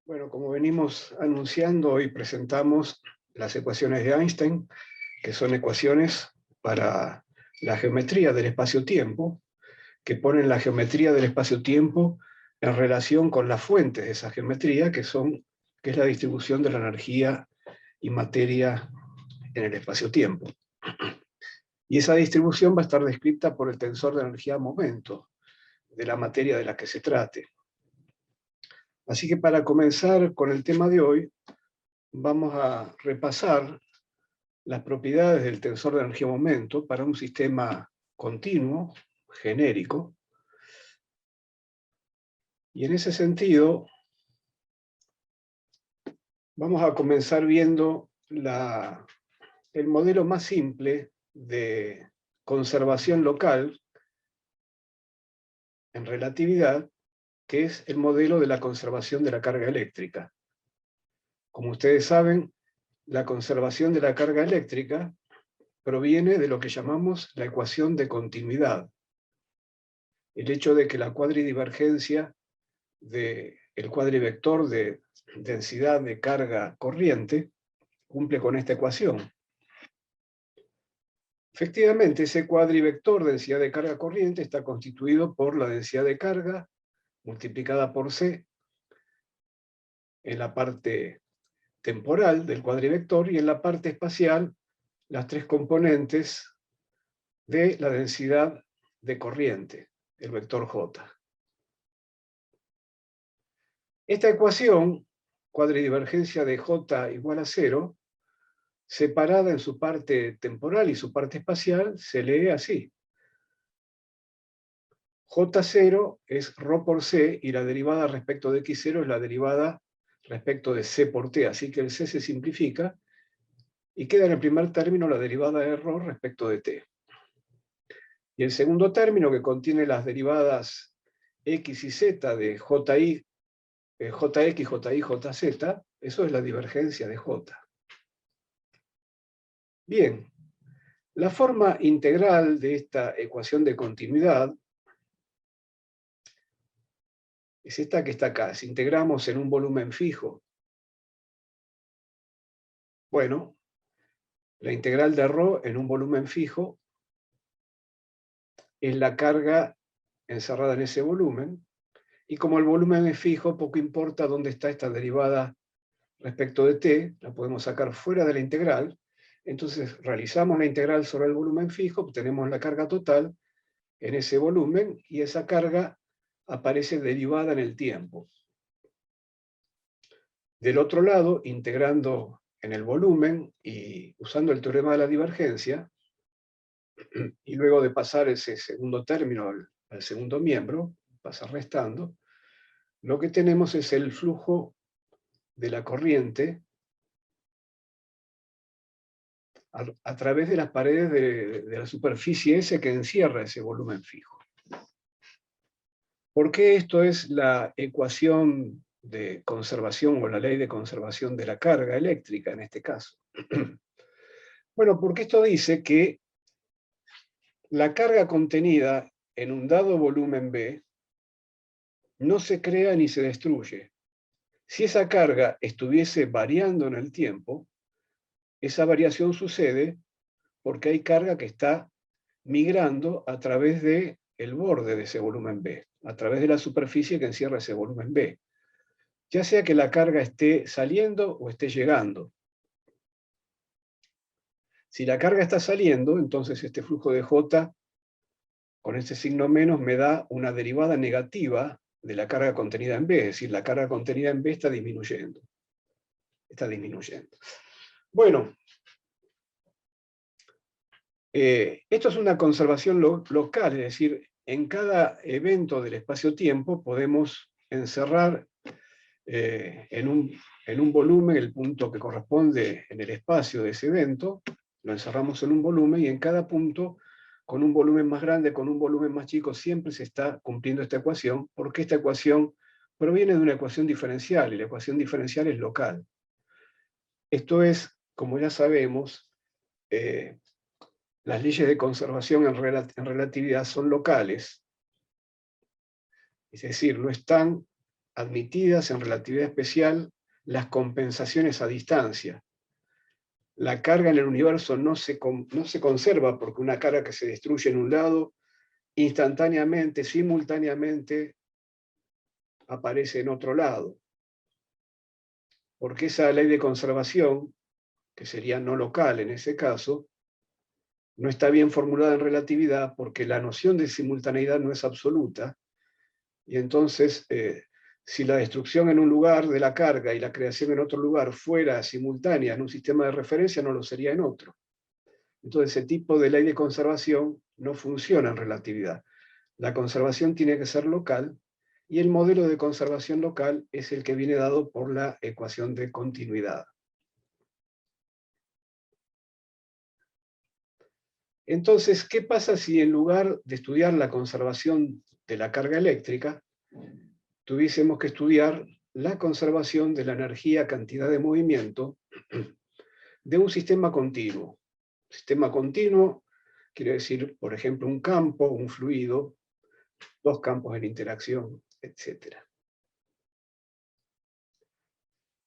Bueno, como venimos anunciando, hoy presentamos las ecuaciones de Einstein, que son ecuaciones para la geometría del espacio-tiempo, que ponen la geometría del espacio-tiempo en relación con las fuentes de esa geometría, que es la distribución de la energía y materia en el espacio-tiempo. Y esa distribución va a estar descrita por el tensor de energía-momento de la materia de la que se trate. Así que para comenzar con el tema de hoy, vamos a repasar las propiedades del tensor de energía-momento para un sistema continuo, genérico. Y en ese sentido, vamos a comenzar viendo el modelo más simple de conservación local en relatividad, que es el modelo de la conservación de la carga eléctrica. Como ustedes saben, la conservación de la carga eléctrica proviene de lo que llamamos la ecuación de continuidad. El hecho de que la cuadridivergencia del cuadrivector de densidad de carga corriente cumple con esta ecuación. Efectivamente, ese cuadrivector de densidad de carga corriente está constituido por la densidad de carga multiplicada por C en la parte temporal del cuadrivector y en la parte espacial las tres componentes de la densidad de corriente, el vector J. Esta ecuación, cuadridivergencia de J igual a 0, separada en su parte temporal y su parte espacial, se lee así. J0 es ρ por C y la derivada respecto de X0 es la derivada respecto de C por T, así que el C se simplifica y queda en el primer término la derivada de ρ respecto de T. Y el segundo término, que contiene las derivadas X y Z de JX, JY, JZ, eso es la divergencia de J. Bien, la forma integral de esta ecuación de continuidad es esta que está acá. Si integramos en un volumen fijo, bueno, la integral de ρ en un volumen fijo es la carga encerrada en ese volumen, y como el volumen es fijo, poco importa dónde está esta derivada respecto de t, la podemos sacar fuera de la integral. Entonces realizamos la integral sobre el volumen fijo, obtenemos la carga total en ese volumen, y esa carga aparece derivada en el tiempo. Del otro lado, integrando en el volumen y usando el teorema de la divergencia, y luego de pasar ese segundo término al segundo miembro, pasa restando, lo que tenemos es el flujo de la corriente a través de las paredes de la superficie S que encierra ese volumen fijo. ¿Por qué esto es la ecuación de conservación o la ley de conservación de la carga eléctrica en este caso? Bueno, porque esto dice que la carga contenida en un dado volumen B no se crea ni se destruye. Si esa carga estuviese variando en el tiempo, esa variación sucede porque hay carga que está migrando a través del borde de ese volumen B, a través de la superficie que encierra ese volumen B, ya sea que la carga esté saliendo o esté llegando. Si la carga está saliendo, entonces este flujo de J, con este signo menos, me da una derivada negativa de la carga contenida en B, es decir, la carga contenida en B está disminuyendo. Está disminuyendo. Bueno, esto es una conservación local, es decir, en cada evento del espacio-tiempo podemos encerrar en un volumen el punto que corresponde en el espacio de ese evento, lo encerramos en un volumen y en cada punto, con un volumen más grande, con un volumen más chico, siempre se está cumpliendo esta ecuación, porque esta ecuación proviene de una ecuación diferencial, y la ecuación diferencial es local. Esto es, como ya sabemos, las leyes de conservación en relatividad son locales, es decir, no están admitidas en relatividad especial las compensaciones a distancia. La carga en el universo no se conserva porque una carga que se destruye en un lado, instantáneamente, simultáneamente, aparece en otro lado. Porque esa ley de conservación, que sería no local en ese caso, no está bien formulada en relatividad porque la noción de simultaneidad no es absoluta, y entonces si la destrucción en un lugar de la carga y la creación en otro lugar fuera simultánea en un sistema de referencia, no lo sería en otro. Entonces ese tipo de ley de conservación no funciona en relatividad. La conservación tiene que ser local, y el modelo de conservación local es el que viene dado por la ecuación de continuidad. Entonces, ¿qué pasa si en lugar de estudiar la conservación de la carga eléctrica, tuviésemos que estudiar la conservación de la energía, cantidad de movimiento de un sistema continuo? Sistema continuo quiere decir, por ejemplo, un campo, un fluido, dos campos en interacción, etc.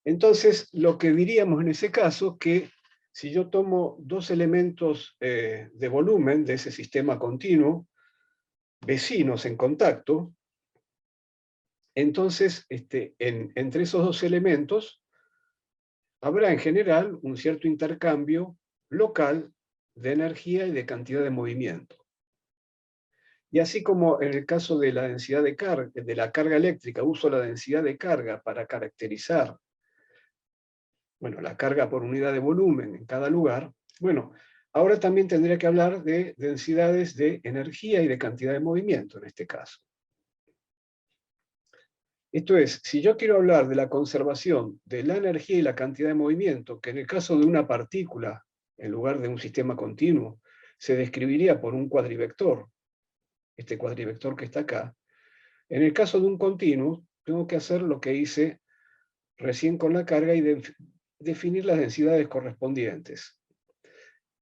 Entonces, lo que diríamos en ese caso, que si yo tomo dos elementos de volumen de ese sistema continuo, vecinos en contacto, entonces entre esos dos elementos habrá en general un cierto intercambio local de energía y de cantidad de movimiento. Y así como en el caso de la densidad de carga, de la carga eléctrica, uso la densidad de carga para caracterizar, bueno, la carga por unidad de volumen en cada lugar, bueno, ahora también tendría que hablar de densidades de energía y de cantidad de movimiento en este caso. Esto es, si yo quiero hablar de la conservación de la energía y la cantidad de movimiento, que en el caso de una partícula, en lugar de un sistema continuo, se describiría por un cuadrivector, este cuadrivector que está acá, en el caso de un continuo, tengo que hacer lo que hice recién con la carga y definir las densidades correspondientes.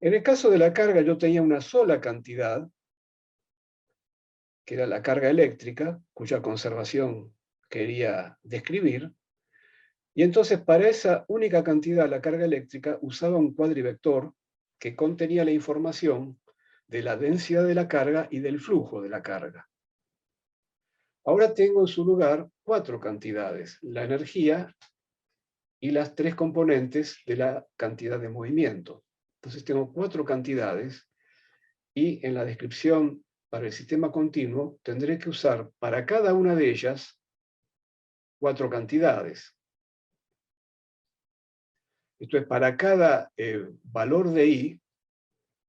En el caso de la carga yo tenía una sola cantidad, que era la carga eléctrica, cuya conservación quería describir, y entonces para esa única cantidad, la carga eléctrica, usaba un cuadrivector que contenía la información de la densidad de la carga y del flujo de la carga. Ahora tengo en su lugar cuatro cantidades: la energía y las tres componentes de la cantidad de movimiento. Entonces tengo cuatro cantidades, y en la descripción para el sistema continuo tendré que usar para cada una de ellas cuatro cantidades. Esto es, para cada valor de I,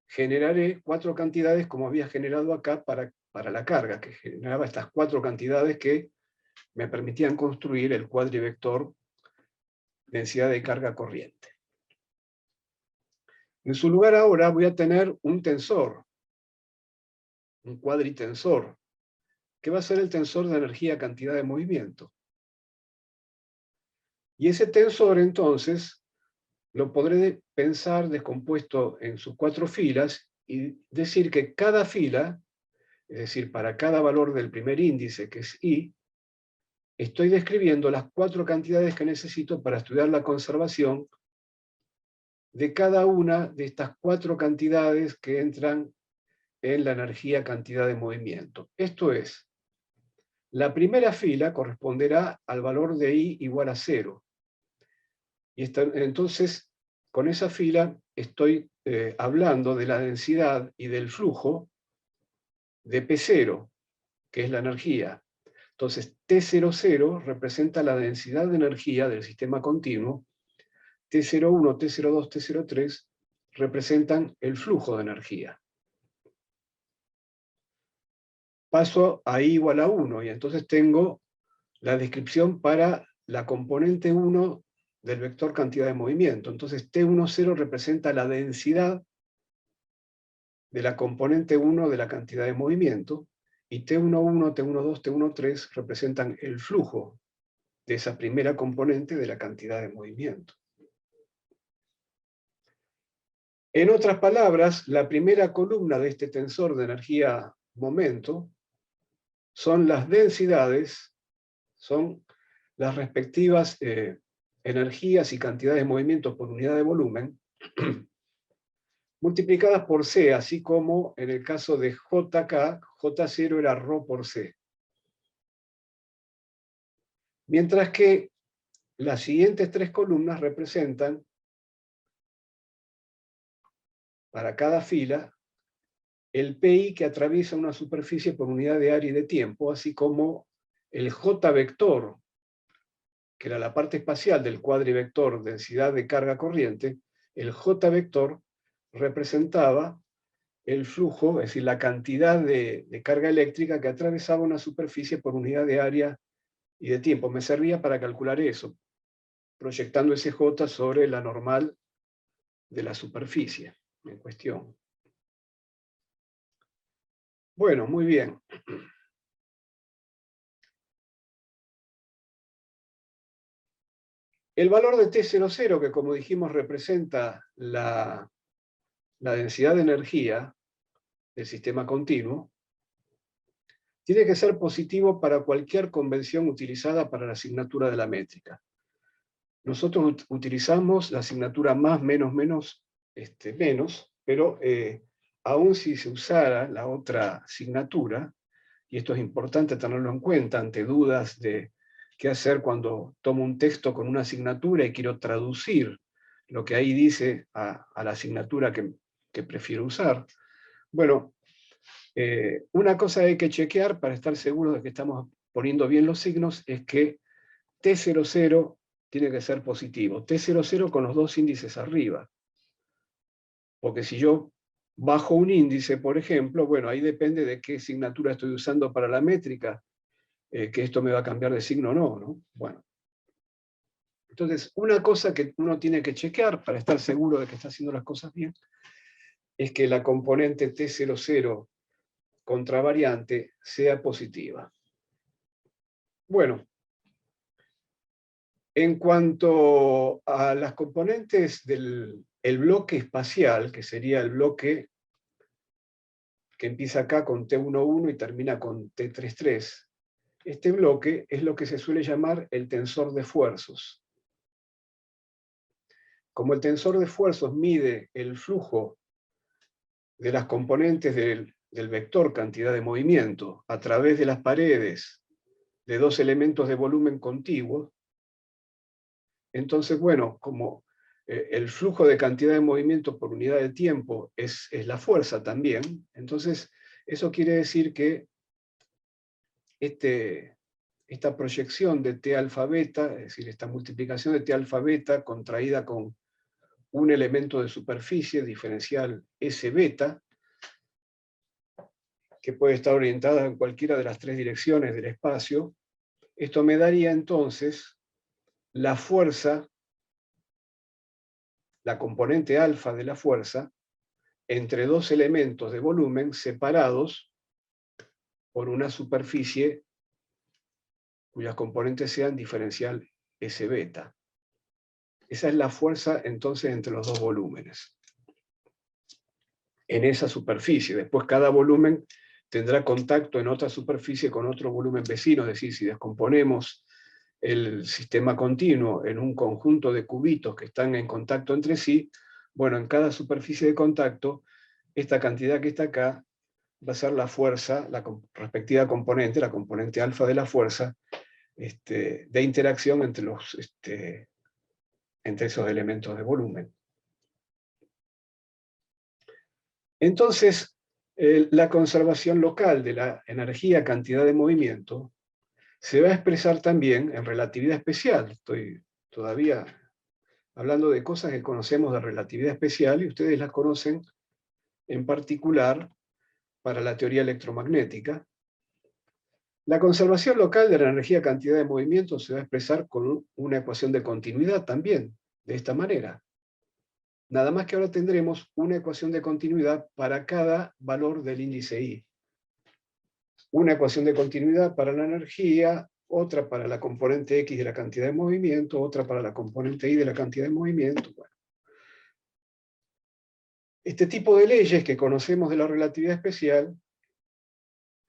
generaré cuatro cantidades como había generado acá para la carga, que generaba estas cuatro cantidades que me permitían construir el cuadrivector densidad de carga corriente. En su lugar ahora voy a tener un tensor, un cuadritensor, que va a ser el tensor de energía, cantidad de movimiento. Y ese tensor entonces lo podré pensar descompuesto en sus cuatro filas y decir que cada fila, es decir, para cada valor del primer índice, que es I, estoy describiendo las cuatro cantidades que necesito para estudiar la conservación de cada una de estas cuatro cantidades que entran en la energía, cantidad de movimiento. Esto es, la primera fila corresponderá al valor de I igual a 0. Y entonces, con esa fila estoy hablando de la densidad y del flujo de P0, que es la energía. Entonces, T00 representa la densidad de energía del sistema continuo, T01, T02, T03 representan el flujo de energía. Paso a I igual a 1, y entonces tengo la descripción para la componente 1 del vector cantidad de movimiento. Entonces T10 representa la densidad de la componente 1 de la cantidad de movimiento, y T11, T12, T13 representan el flujo de esa primera componente de la cantidad de movimiento. En otras palabras, la primera columna de este tensor de energía-momento son las densidades, son las respectivas energías y cantidades de movimientos por unidad de volumen, multiplicadas por C, así como en el caso de JK, J0 era ρ por C. Mientras que las siguientes tres columnas representan, para cada fila, el PI que atraviesa una superficie por unidad de área y de tiempo, así como el J vector, que era la parte espacial del cuadrivector densidad de carga corriente. El J vector representaba el flujo, es decir, la cantidad de carga eléctrica que atravesaba una superficie por unidad de área y de tiempo. Me servía para calcular eso, proyectando ese J sobre la normal de la superficie en cuestión. Bueno, muy bien. El valor de T00, que como dijimos representa la densidad de energía del sistema continuo, tiene que ser positivo para cualquier convención utilizada para la asignatura de la métrica. Nosotros utilizamos la asignatura más, menos, menos, menos, pero aún si se usara la otra asignatura, y esto es importante tenerlo en cuenta ante dudas de qué hacer cuando tomo un texto con una asignatura y quiero traducir lo que ahí dice a la asignatura que prefiero usar. Bueno, una cosa que hay que chequear para estar seguros de que estamos poniendo bien los signos es que T00 tiene que ser positivo. T00 con los dos índices arriba. Porque si yo bajo un índice, por ejemplo, bueno, ahí depende de qué asignatura estoy usando para la métrica, que esto me va a cambiar de signo o no, ¿no? Bueno. Entonces, una cosa que uno tiene que chequear para estar seguro de que está haciendo las cosas bien, es que la componente T00 contravariante sea positiva. Bueno, en cuanto a las componentes del bloque espacial, que sería el bloque que empieza acá con T11 y termina con T33, este bloque es lo que se suele llamar el tensor de esfuerzos. Como el tensor de esfuerzos mide el flujo de las componentes del vector cantidad de movimiento a través de las paredes de dos elementos de volumen contiguos, entonces, bueno, como el flujo de cantidad de movimiento por unidad de tiempo es la fuerza también, entonces eso quiere decir que esta proyección de T alfa beta, es decir, esta multiplicación de T alfa beta contraída con un elemento de superficie diferencial S beta, que puede estar orientada en cualquiera de las tres direcciones del espacio, esto me daría entonces la fuerza, la componente alfa de la fuerza, entre dos elementos de volumen separados por una superficie cuyas componentes sean diferencial S beta. Esa es la fuerza entonces entre los dos volúmenes. En esa superficie. Después cada volumen tendrá contacto en otra superficie con otro volumen vecino, es decir, si descomponemos el sistema continuo en un conjunto de cubitos que están en contacto entre sí, bueno, en cada superficie de contacto, esta cantidad que está acá va a ser la fuerza, la respectiva componente, la componente alfa de la fuerza, de interacción entre esos elementos de volumen. Entonces, la conservación local de la energía cantidad de movimiento se va a expresar también en relatividad especial. Estoy todavía hablando de cosas que conocemos de relatividad especial y ustedes las conocen en particular para la teoría electromagnética. La conservación local de la energía cantidad de movimiento se va a expresar con una ecuación de continuidad también, de esta manera. Nada más que ahora tendremos una ecuación de continuidad para cada valor del índice I. Una ecuación de continuidad para la energía, otra para la componente X de la cantidad de movimiento, otra para la componente Y de la cantidad de movimiento. Bueno. Este tipo de leyes que conocemos de la relatividad especial,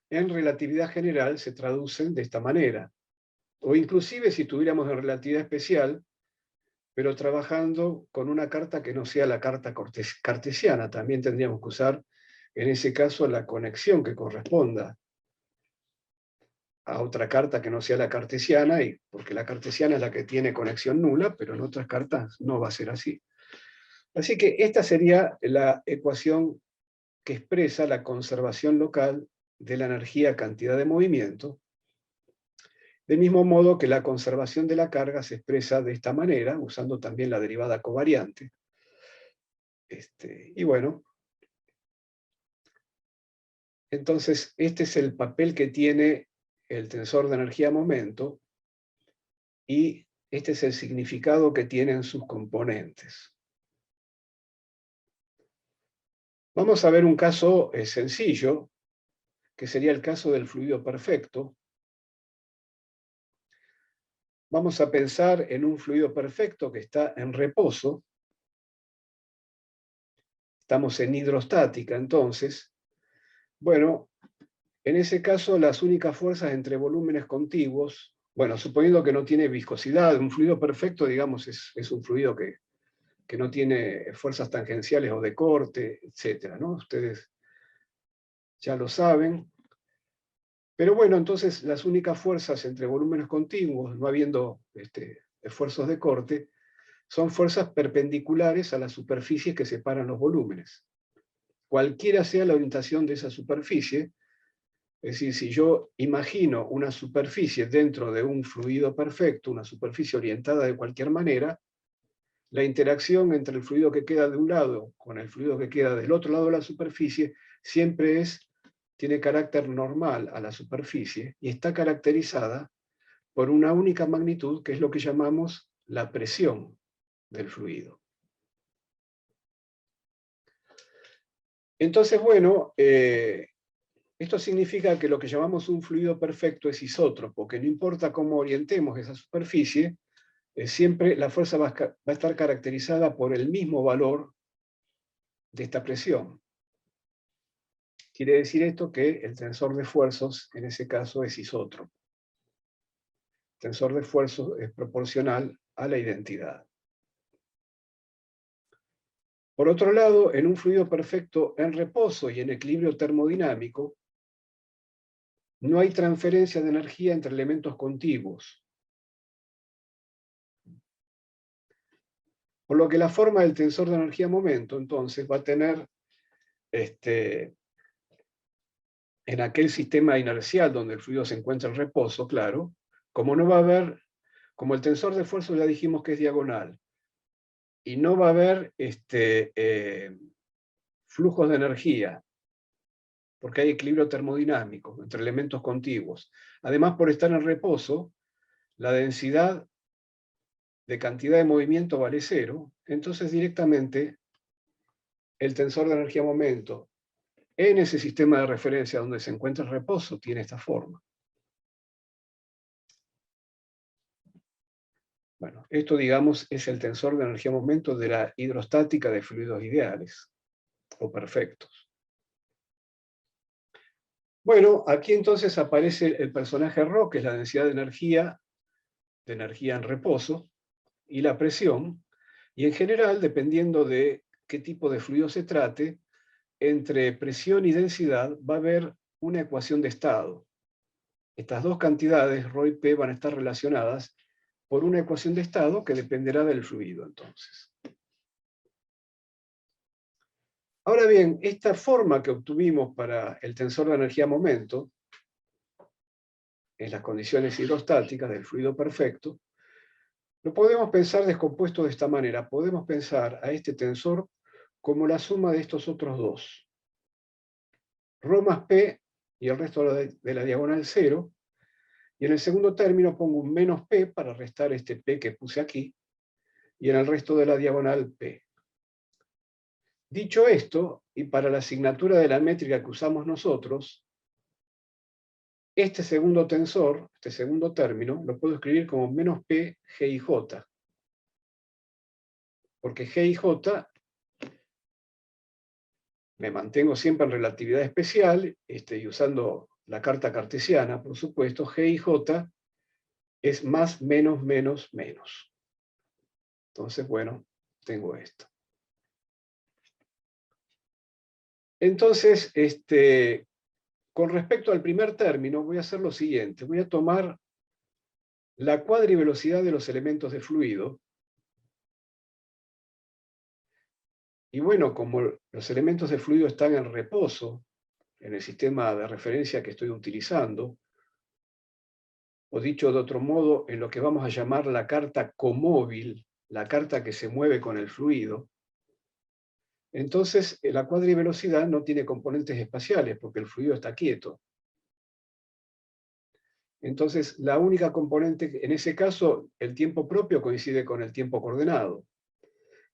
en relatividad general se traducen de esta manera. O inclusive si estuviéramos en relatividad especial, pero trabajando con una carta que no sea la carta cartesiana, también tendríamos que usar, en ese caso, la conexión que corresponda a otra carta que no sea la cartesiana, y porque la cartesiana es la que tiene conexión nula, pero en otras cartas no va a ser así. Así que esta sería la ecuación que expresa la conservación local de la energía cantidad de movimiento, del mismo modo que la conservación de la carga se expresa de esta manera, usando también la derivada covariante. Y bueno, entonces este es el papel que tiene el tensor de energía-momento, y este es el significado que tienen sus componentes. Vamos a ver un caso sencillo, que sería el caso del fluido perfecto. Vamos a pensar en un fluido perfecto que está en reposo. Estamos en hidrostática, entonces. Bueno, en ese caso las únicas fuerzas entre volúmenes contiguos, bueno, suponiendo que no tiene viscosidad, un fluido perfecto, digamos, es un fluido que no tiene fuerzas tangenciales o de corte, etc., ¿no? Ustedes ya lo saben. Pero bueno, entonces las únicas fuerzas entre volúmenes contiguos, no habiendo esfuerzos de corte, son fuerzas perpendiculares a las superficies que separan los volúmenes. Cualquiera sea la orientación de esa superficie, es decir, si yo imagino una superficie dentro de un fluido perfecto, una superficie orientada de cualquier manera, la interacción entre el fluido que queda de un lado con el fluido que queda del otro lado de la superficie siempre tiene carácter normal a la superficie y está caracterizada por una única magnitud, que es lo que llamamos la presión del fluido. Entonces, bueno, esto significa que lo que llamamos un fluido perfecto es isótropo, que no importa cómo orientemos esa superficie, siempre la fuerza va a estar caracterizada por el mismo valor de esta presión. Quiere decir esto que el tensor de esfuerzos, en ese caso, es isótropo. El tensor de esfuerzos es proporcional a la identidad. Por otro lado, en un fluido perfecto en reposo y en equilibrio termodinámico, no hay transferencia de energía entre elementos contiguos. Por lo que la forma del tensor de energía-momento, entonces, va a tener, en aquel sistema inercial donde el fluido se encuentra en reposo, claro, como no va a haber, como el tensor de esfuerzo ya dijimos que es diagonal, y no va a haber flujos de energía, porque hay equilibrio termodinámico entre elementos contiguos. Además, por estar en reposo, la densidad de cantidad de movimiento vale cero, entonces directamente el tensor de energía-momento en ese sistema de referencia donde se encuentra el reposo tiene esta forma. Bueno, esto, digamos, es el tensor de energía-momento de la hidrostática de fluidos ideales o perfectos. Bueno, aquí entonces aparece el personaje Rho, que es la densidad de energía en reposo, y la presión, y en general, dependiendo de qué tipo de fluido se trate, entre presión y densidad va a haber una ecuación de estado. Estas dos cantidades, Rho y P, van a estar relacionadas por una ecuación de estado que dependerá del fluido, entonces. Ahora bien, esta forma que obtuvimos para el tensor de energía-momento, en las condiciones hidrostáticas del fluido perfecto, lo podemos pensar descompuesto de esta manera. Podemos pensar a este tensor como la suma de estos otros dos. Rho más P y el resto de la diagonal 0. Y en el segundo término pongo un menos P para restar este P que puse aquí. Y en el resto de la diagonal P. Dicho esto, y para la asignatura de la métrica que usamos nosotros, este segundo tensor, este segundo término, lo puedo escribir como menos P G y J. Porque G y J me mantengo siempre en relatividad especial, y usando la carta cartesiana, por supuesto, G y J es más, menos, menos, menos. Entonces, bueno, tengo esto. Entonces, con respecto al primer término, voy a hacer lo siguiente. Voy a tomar la cuadrivelocidad de los elementos de fluido. Y bueno, como los elementos de fluido están en reposo en el sistema de referencia que estoy utilizando, o dicho de otro modo, en lo que vamos a llamar la carta comóvil, la carta que se mueve con el fluido, entonces la cuadrivelocidad no tiene componentes espaciales porque el fluido está quieto. Entonces, la única componente, en ese caso, el tiempo propio coincide con el tiempo coordenado.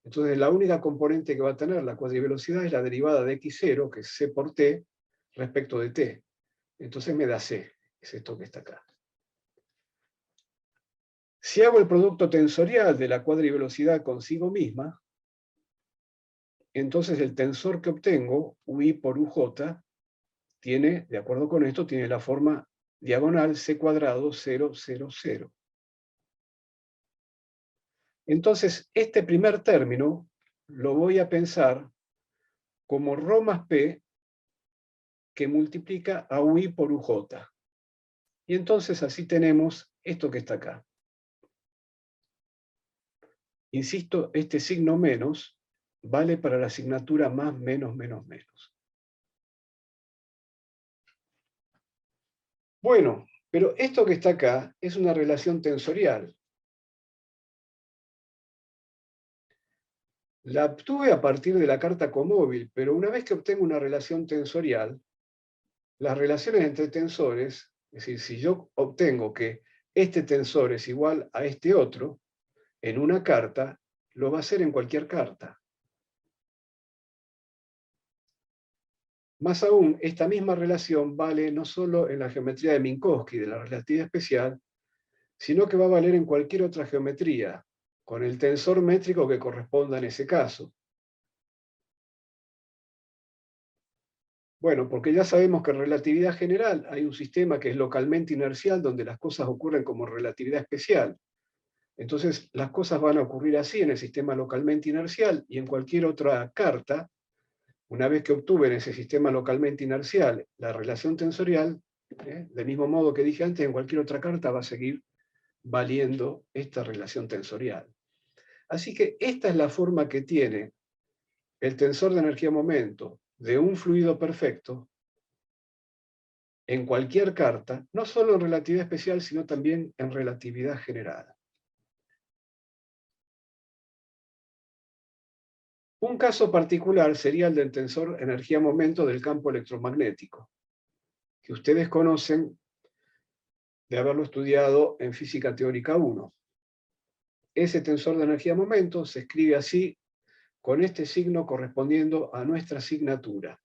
Entonces, la única componente que va a tener la cuadrivelocidad es la derivada de x0, que es c por t, respecto de t. Entonces me da c, es esto que está acá. Si hago el producto tensorial de la cuadrivelocidad consigo misma, entonces el tensor que obtengo, ui por uj, tiene, de acuerdo con esto, tiene la forma diagonal c cuadrado 0, 0, 0. Entonces, este primer término lo voy a pensar como ρ más p que multiplica a ui por uj. Y entonces así tenemos esto que está acá. Insisto, este signo menos vale para la asignatura más, menos, menos, menos. Bueno, pero esto que está acá es una relación tensorial. La obtuve a partir de la carta comóvil, pero una vez que obtengo una relación tensorial, las relaciones entre tensores, es decir, si yo obtengo que este tensor es igual a este otro, en una carta, lo va a hacer en cualquier carta. Más aún, esta misma relación vale no solo en la geometría de Minkowski, de la relatividad especial, sino que va a valer en cualquier otra geometría, con el tensor métrico que corresponda en ese caso. Bueno, porque ya sabemos que en relatividad general hay un sistema que es localmente inercial, donde las cosas ocurren como relatividad especial. Entonces, las cosas van a ocurrir así en el sistema localmente inercial y en cualquier otra carta. Una vez que obtuve en ese sistema localmente inercial la relación tensorial, del mismo modo que dije antes, en cualquier otra carta va a seguir valiendo esta relación tensorial. Así que esta es la forma que tiene el tensor de energía-momento de un fluido perfecto en cualquier carta, no solo en relatividad especial, sino también en relatividad general. Un caso particular sería el del tensor energía-momento del campo electromagnético, que ustedes conocen de haberlo estudiado en Física Teórica 1. Ese tensor de energía-momento se escribe así, con este signo correspondiendo a nuestra asignatura.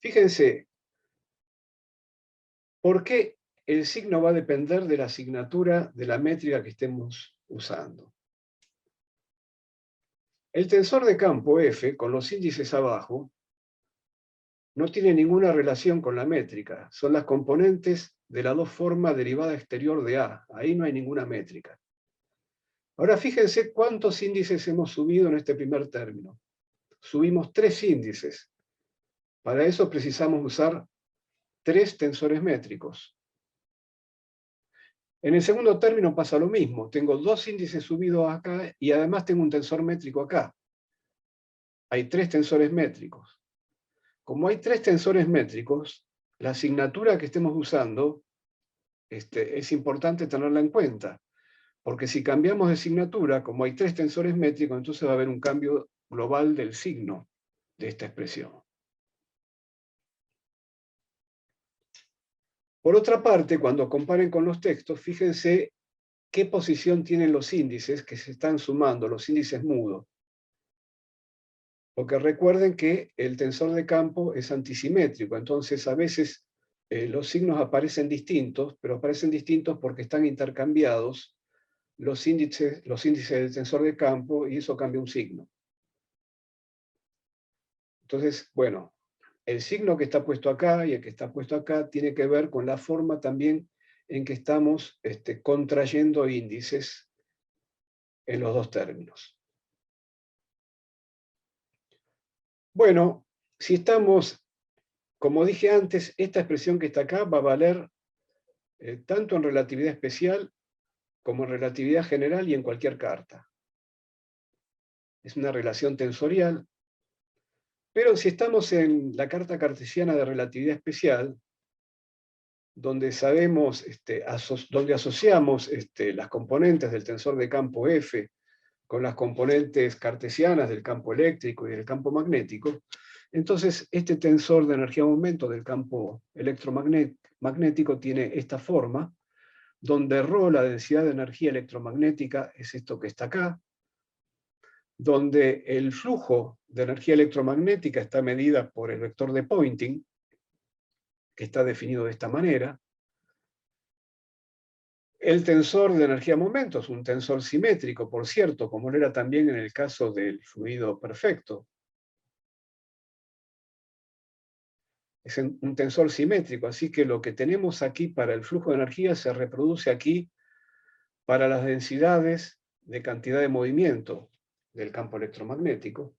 Fíjense, ¿por qué el signo va a depender de la asignatura de la métrica que estemos usando? El tensor de campo F, con los índices abajo, no tiene ninguna relación con la métrica. Son las componentes de la dos forma derivada exterior de A. Ahí no hay ninguna métrica. Ahora fíjense cuántos índices hemos subido en este primer término. Subimos 3 índices. Para eso precisamos usar 3 tensores métricos. En el segundo término pasa lo mismo. Tengo 2 índices subidos acá y además tengo un tensor métrico acá. Hay 3 tensores métricos. Como hay 3 tensores métricos, la asignatura que estemos usando es importante tenerla en cuenta. Porque si cambiamos de asignatura, como hay 3 tensores métricos, entonces va a haber un cambio global del signo de esta expresión. Por otra parte, cuando comparen con los textos, fíjense qué posición tienen los índices que se están sumando, los índices mudos. Porque recuerden que el tensor de campo es antisimétrico, entonces a veces los signos aparecen distintos, pero aparecen distintos porque están intercambiados los índices del tensor de campo y eso cambia un signo. Entonces, bueno, el signo que está puesto acá y el que está puesto acá tiene que ver con la forma también en que estamos contrayendo índices en los dos términos. Bueno, si estamos, como dije antes, esta expresión que está acá va a valer tanto en relatividad especial como en relatividad general y en cualquier carta. Es una relación tensorial, pero si estamos en la carta cartesiana de relatividad especial, donde sabemos, donde asociamos las componentes del tensor de campo F con las componentes cartesianas del campo eléctrico y del campo magnético, entonces este tensor de energía-momento del campo electromagnético tiene esta forma, donde ρ, la densidad de energía electromagnética, es esto que está acá, donde el flujo de energía electromagnética está medida por el vector de Poynting, que está definido de esta manera. El tensor de energía-momento es un tensor simétrico, por cierto, como lo era también en el caso del fluido perfecto. Es un tensor simétrico, así que lo que tenemos aquí para el flujo de energía se reproduce aquí para las densidades de cantidad de movimiento del campo electromagnético.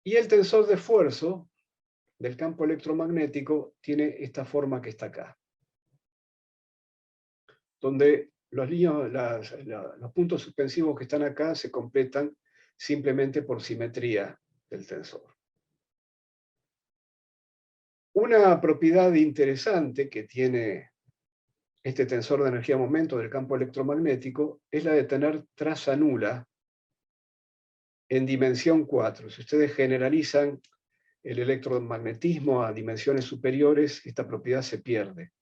Y el tensor de esfuerzo del campo electromagnético tiene esta forma que está acá, donde los puntos suspensivos que están acá se completan simplemente por simetría del tensor. Una propiedad interesante que tiene este tensor de energía-momento del campo electromagnético es la de tener traza nula en dimensión 4. Si ustedes generalizan el electromagnetismo a dimensiones superiores, esta propiedad se pierde.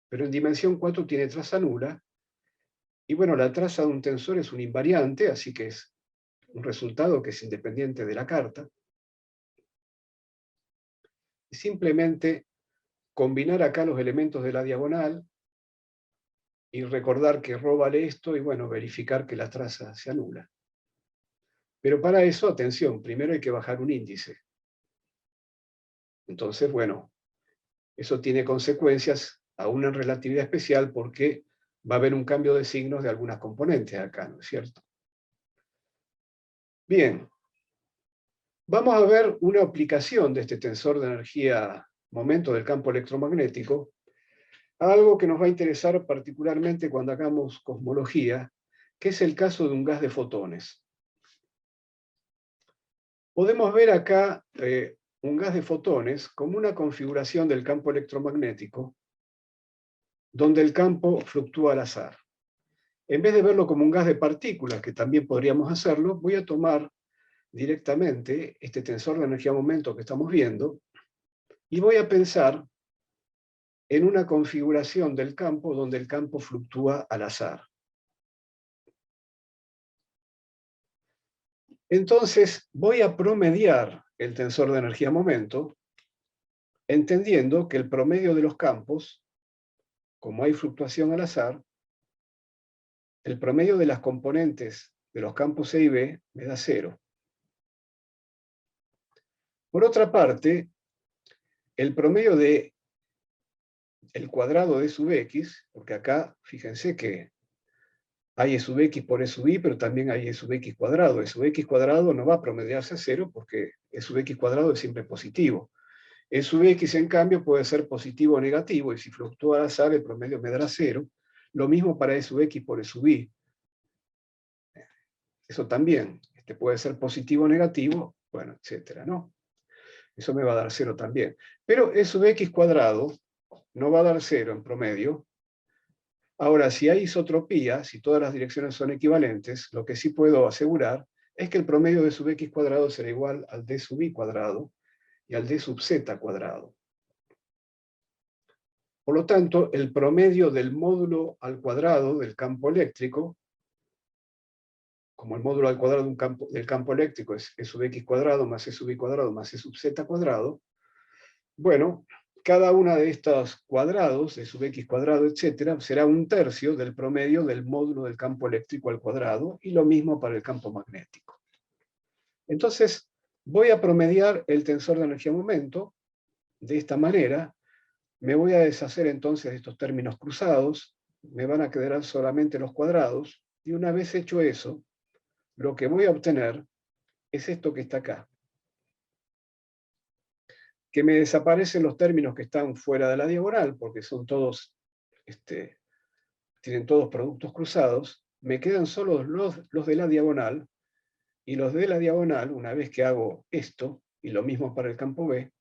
Pero en dimensión 4 tiene traza nula, y bueno, la traza de un tensor es un invariante, así que es un resultado que es independiente de la carta. Y simplemente combinar acá los elementos de la diagonal y recordar que ρ vale esto, y bueno, verificar que la traza se anula. Pero para eso, atención, primero hay que bajar un índice. Entonces, bueno, eso tiene consecuencias aún en relatividad especial porque va a haber un cambio de signos de algunas componentes acá, ¿no es cierto? Bien, vamos a ver una aplicación de este tensor de energía-momento del campo electromagnético, algo que nos va a interesar particularmente cuando hagamos cosmología, que es el caso de un gas de fotones. Podemos ver acá un gas de fotones como una configuración del campo electromagnético donde el campo fluctúa al azar. En vez de verlo como un gas de partículas, que también podríamos hacerlo, voy a tomar directamente este tensor de energía-momento que estamos viendo y voy a pensar en una configuración del campo donde el campo fluctúa al azar. Entonces voy a promediar el tensor de energía-momento entendiendo que el promedio de los campos, como hay fluctuación al azar, el promedio de las componentes de los campos E y B me da 0. Por otra parte, el promedio de el cuadrado de E sub x, porque acá fíjense que hay E sub x por E sub y, pero también hay E sub x cuadrado. E sub x cuadrado no va a promediarse a 0 porque E sub x cuadrado es siempre positivo. E sub x, en cambio, puede ser positivo o negativo, y si fluctúa al azar, el promedio me dará 0. Lo mismo para E sub x por E sub y. Eso también, puede ser positivo o negativo, bueno, etcétera, ¿no? Eso me va a dar 0 también. Pero E sub x cuadrado no va a dar 0 en promedio. Ahora, si hay isotropía, si todas las direcciones son equivalentes, lo que sí puedo asegurar es que el promedio de sub x cuadrado será igual al d sub y cuadrado y al d sub z cuadrado. Por lo tanto, el promedio del módulo al cuadrado del campo eléctrico, como el módulo al cuadrado del campo eléctrico es E sub x cuadrado más E sub y cuadrado más E sub z cuadrado, bueno, cada una de estos cuadrados, E sub x cuadrado, etcétera, será un tercio del promedio del módulo del campo eléctrico al cuadrado, y lo mismo para el campo magnético. Entonces, voy a promediar el tensor de energía-momento de esta manera, Me voy a deshacer entonces de estos términos cruzados, me van a quedar solamente los cuadrados, y una vez hecho eso, lo que voy a obtener es esto que está acá. Que me desaparecen los términos que están fuera de la diagonal, porque son todos, tienen todos productos cruzados, me quedan solo los de la diagonal, y los de la diagonal, una vez que hago esto, y lo mismo para el campo B,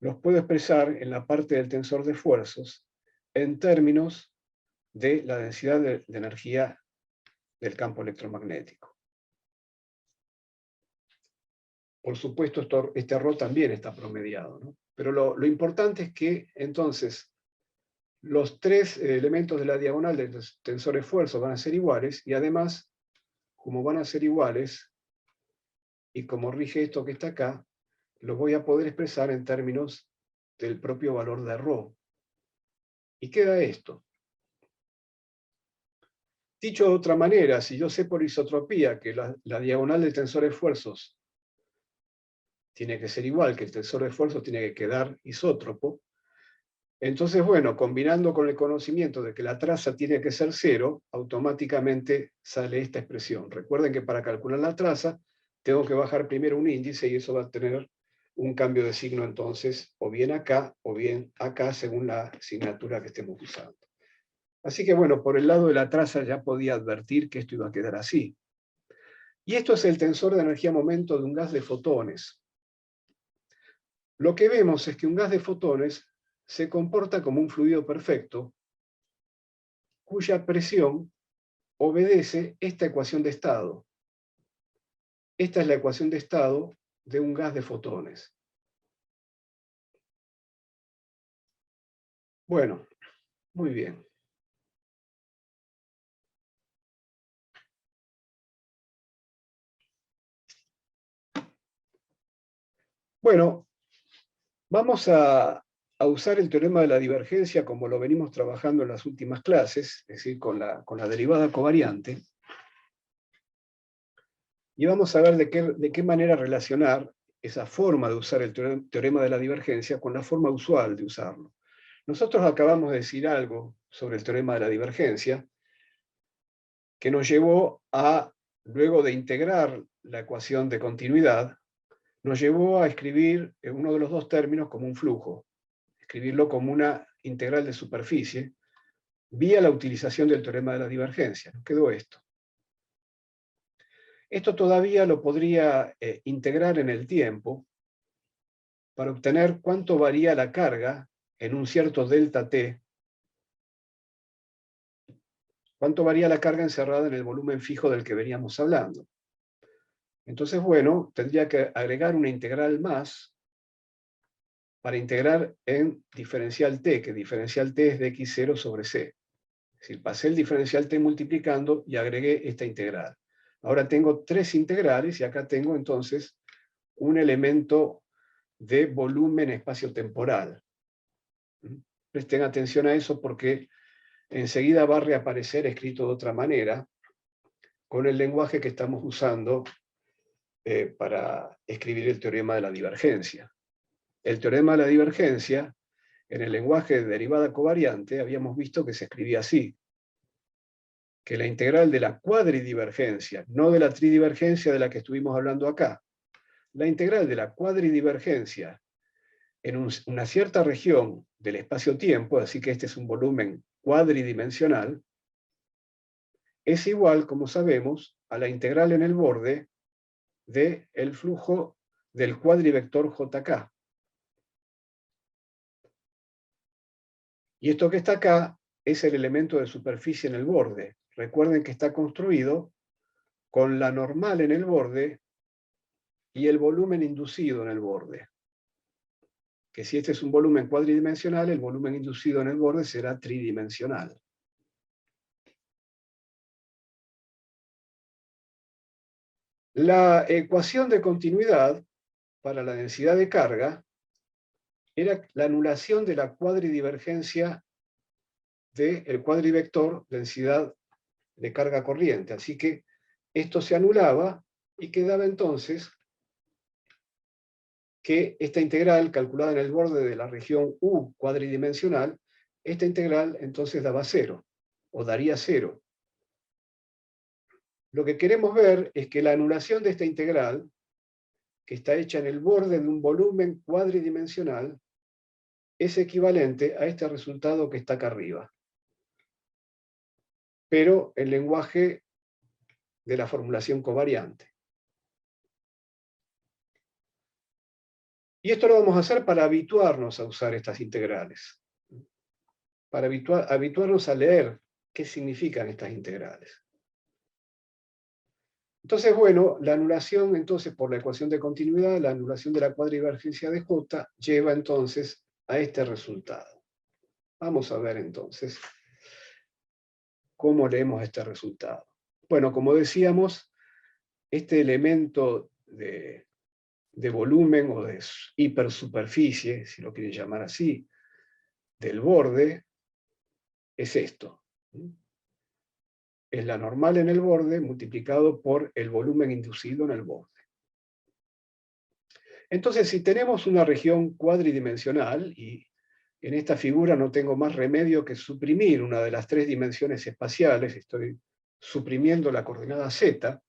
los puedo expresar en la parte del tensor de esfuerzos en términos de la densidad de energía del campo electromagnético. Por supuesto, este error también está promediado, ¿no? Pero lo importante es que, entonces, los tres elementos de la diagonal del tensor de esfuerzo van a ser iguales, y además, como van a ser iguales, y como rige esto que está acá, lo voy a poder expresar en términos del propio valor de ρ. Y queda esto. Dicho de otra manera, si yo sé por isotropía que la diagonal del tensor de esfuerzos tiene que ser igual, que el tensor de esfuerzos tiene que quedar isótropo, entonces, bueno, combinando con el conocimiento de que la traza tiene que ser 0, automáticamente sale esta expresión. Recuerden que para calcular la traza, tengo que bajar primero un índice, y eso va a tener un cambio de signo entonces, o bien acá, o bien acá, según la asignatura que estemos usando. Así que bueno, por el lado de la traza ya podía advertir que esto iba a quedar así. Y esto es el tensor de energía-momento de un gas de fotones. Lo que vemos es que un gas de fotones se comporta como un fluido perfecto, cuya presión obedece esta ecuación de estado. Esta es la ecuación de estado de un gas de fotones. Bueno, muy bien. Bueno, vamos a usar el teorema de la divergencia como lo venimos trabajando en las últimas clases, es decir, con la derivada covariante. Y vamos a ver de qué manera relacionar esa forma de usar el teorema de la divergencia con la forma usual de usarlo. Nosotros acabamos de decir algo sobre el teorema de la divergencia, que nos llevó a, luego de integrar la ecuación de continuidad, nos llevó a escribir uno de los dos términos como un flujo, escribirlo como una integral de superficie, vía la utilización del teorema de la divergencia. Nos quedó esto. Esto todavía lo podría integrar en el tiempo para obtener cuánto varía la carga en un cierto delta T, cuánto varía la carga encerrada en el volumen fijo del que veníamos hablando. Entonces, bueno, tendría que agregar una integral más para integrar en diferencial T, que diferencial T es de x0 sobre c. Es decir, pasé el diferencial T multiplicando y agregué esta integral. Ahora tengo tres integrales, y acá tengo entonces un elemento de volumen espacio-temporal. Presten atención a eso, porque enseguida va a reaparecer escrito de otra manera con el lenguaje que estamos usando para escribir el teorema de la divergencia. El teorema de la divergencia, en el lenguaje de derivada covariante, habíamos visto que se escribía así, que la integral de la cuadridivergencia, no de la tridivergencia de la que estuvimos hablando acá, la integral de la cuadridivergencia en una cierta región del espacio-tiempo, así que este es un volumen cuadridimensional, es igual, como sabemos, a la integral en el borde del flujo del cuadrivector JK. Y esto que está acá es el elemento de superficie en el borde. Recuerden que está construido con la normal en el borde y el volumen inducido en el borde. Que si este es un volumen cuadridimensional, el volumen inducido en el borde será tridimensional. La ecuación de continuidad para la densidad de carga era la anulación de la cuadridivergencia del cuadrivector densidad de carga corriente. Así que esto se anulaba y quedaba entonces que esta integral, calculada en el borde de la región U cuadridimensional, esta integral entonces daba 0, o daría 0. Lo que queremos ver es que la anulación de esta integral, que está hecha en el borde de un volumen cuadridimensional, es equivalente a este resultado que está acá arriba, pero en lenguaje de la formulación covariante. Y esto lo vamos a hacer para habituarnos a usar estas integrales, para habituarnos a leer qué significan estas integrales. Entonces, bueno, la anulación entonces por la ecuación de continuidad, la anulación de la cuadrivergencia de J, lleva entonces a este resultado. Vamos a ver entonces cómo leemos este resultado. Bueno, como decíamos, este elemento de volumen o de hipersuperficie, si lo quieren llamar así, del borde, es esto. Es la normal en el borde multiplicado por el volumen inducido en el borde. Entonces, si tenemos una región cuadridimensional, y en esta figura no tengo más remedio que suprimir una de las 3 dimensiones espaciales, estoy suprimiendo la coordenada z,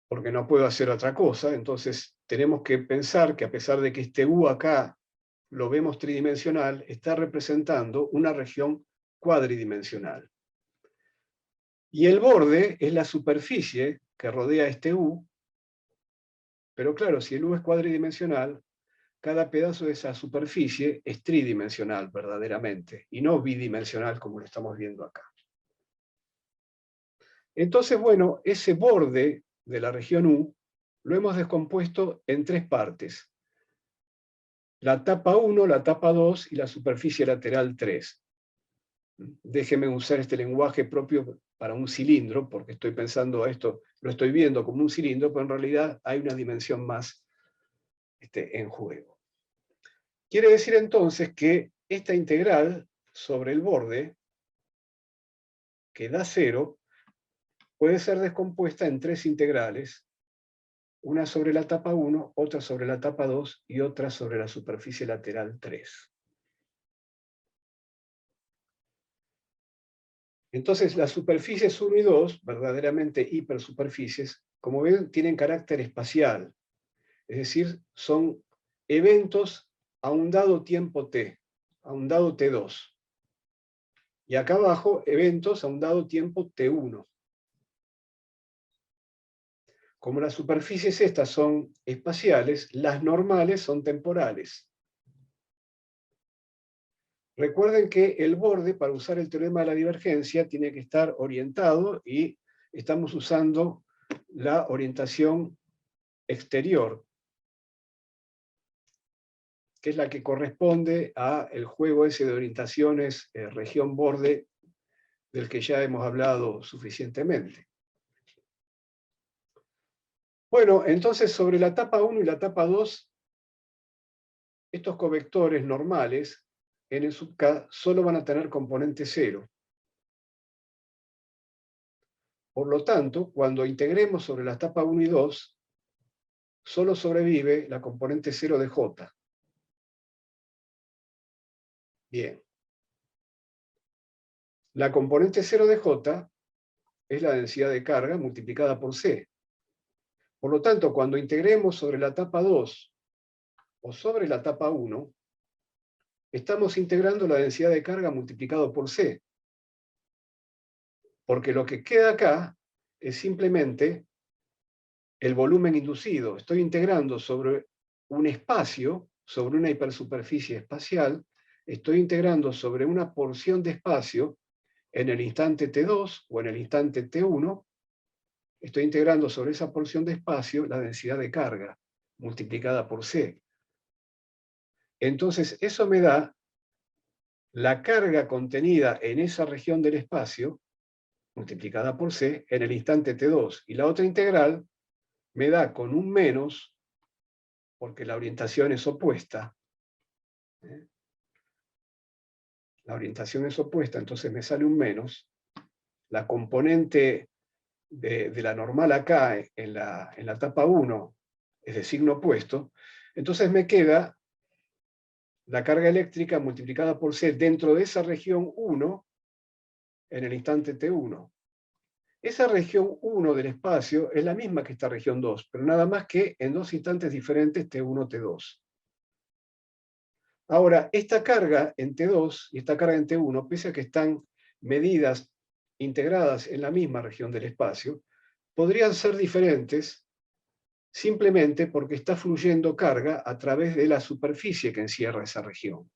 porque no puedo hacer otra cosa, entonces tenemos que pensar que a pesar de que este U acá lo vemos tridimensional, está representando una región cuadridimensional. Y el borde es la superficie que rodea este U, pero claro, si el U es cuadridimensional, cada pedazo de esa superficie es tridimensional verdaderamente, y no bidimensional como lo estamos viendo acá. Entonces, bueno, ese borde de la región U lo hemos descompuesto en 3 partes. La tapa 1, la tapa 2 y la superficie lateral 3. Déjeme usar este lenguaje propio para un cilindro, porque estoy pensando esto, lo estoy viendo como un cilindro, pero en realidad hay una dimensión más en juego. Quiere decir entonces que esta integral sobre el borde, que da 0, puede ser descompuesta en 3 integrales, una sobre la tapa 1, otra sobre la tapa 2 y otra sobre la superficie lateral 3. Entonces, las superficies 1 y 2, verdaderamente hipersuperficies, como ven, tienen carácter espacial, es decir, son eventos a un dado tiempo t, a un dado t2. Y acá abajo, eventos a un dado tiempo t1. Como las superficies estas son espaciales, las normales son temporales. Recuerden que el borde, para usar el teorema de la divergencia, tiene que estar orientado, y estamos usando la orientación exterior, que es la que corresponde al juego ese de orientaciones región-borde, del que ya hemos hablado suficientemente. Bueno, entonces sobre la tapa 1 y la tapa 2, estos covectores normales, en el sub K, solo van a tener componente 0. Por lo tanto, cuando integremos sobre la tapa 1 y 2, solo sobrevive la componente 0 de J. Bien. La componente 0 de J es la densidad de carga multiplicada por C. Por lo tanto, cuando integremos sobre la tapa 2 o sobre la tapa 1, estamos integrando la densidad de carga multiplicado por C. Porque lo que queda acá es simplemente el volumen inducido. Estoy integrando sobre un espacio, sobre una hipersuperficie espacial, estoy integrando sobre una porción de espacio en el instante t2 o en el instante t1, estoy integrando sobre esa porción de espacio la densidad de carga multiplicada por C. Entonces, eso me da la carga contenida en esa región del espacio multiplicada por C en el instante t2. Y la otra integral me da con un menos, porque la orientación es opuesta. La orientación es opuesta, entonces me sale un menos. La componente de la normal acá, en la tapa 1, es de signo opuesto, entonces me queda la carga eléctrica multiplicada por C dentro de esa región 1 en el instante T1. Esa región 1 del espacio es la misma que esta región 2, pero nada más que en dos instantes diferentes T1, T2. Ahora, esta carga en T2 y esta carga en T1, pese a que están medidas integradas en la misma región del espacio, podrían ser diferentes simplemente porque está fluyendo carga a través de la superficie que encierra esa región.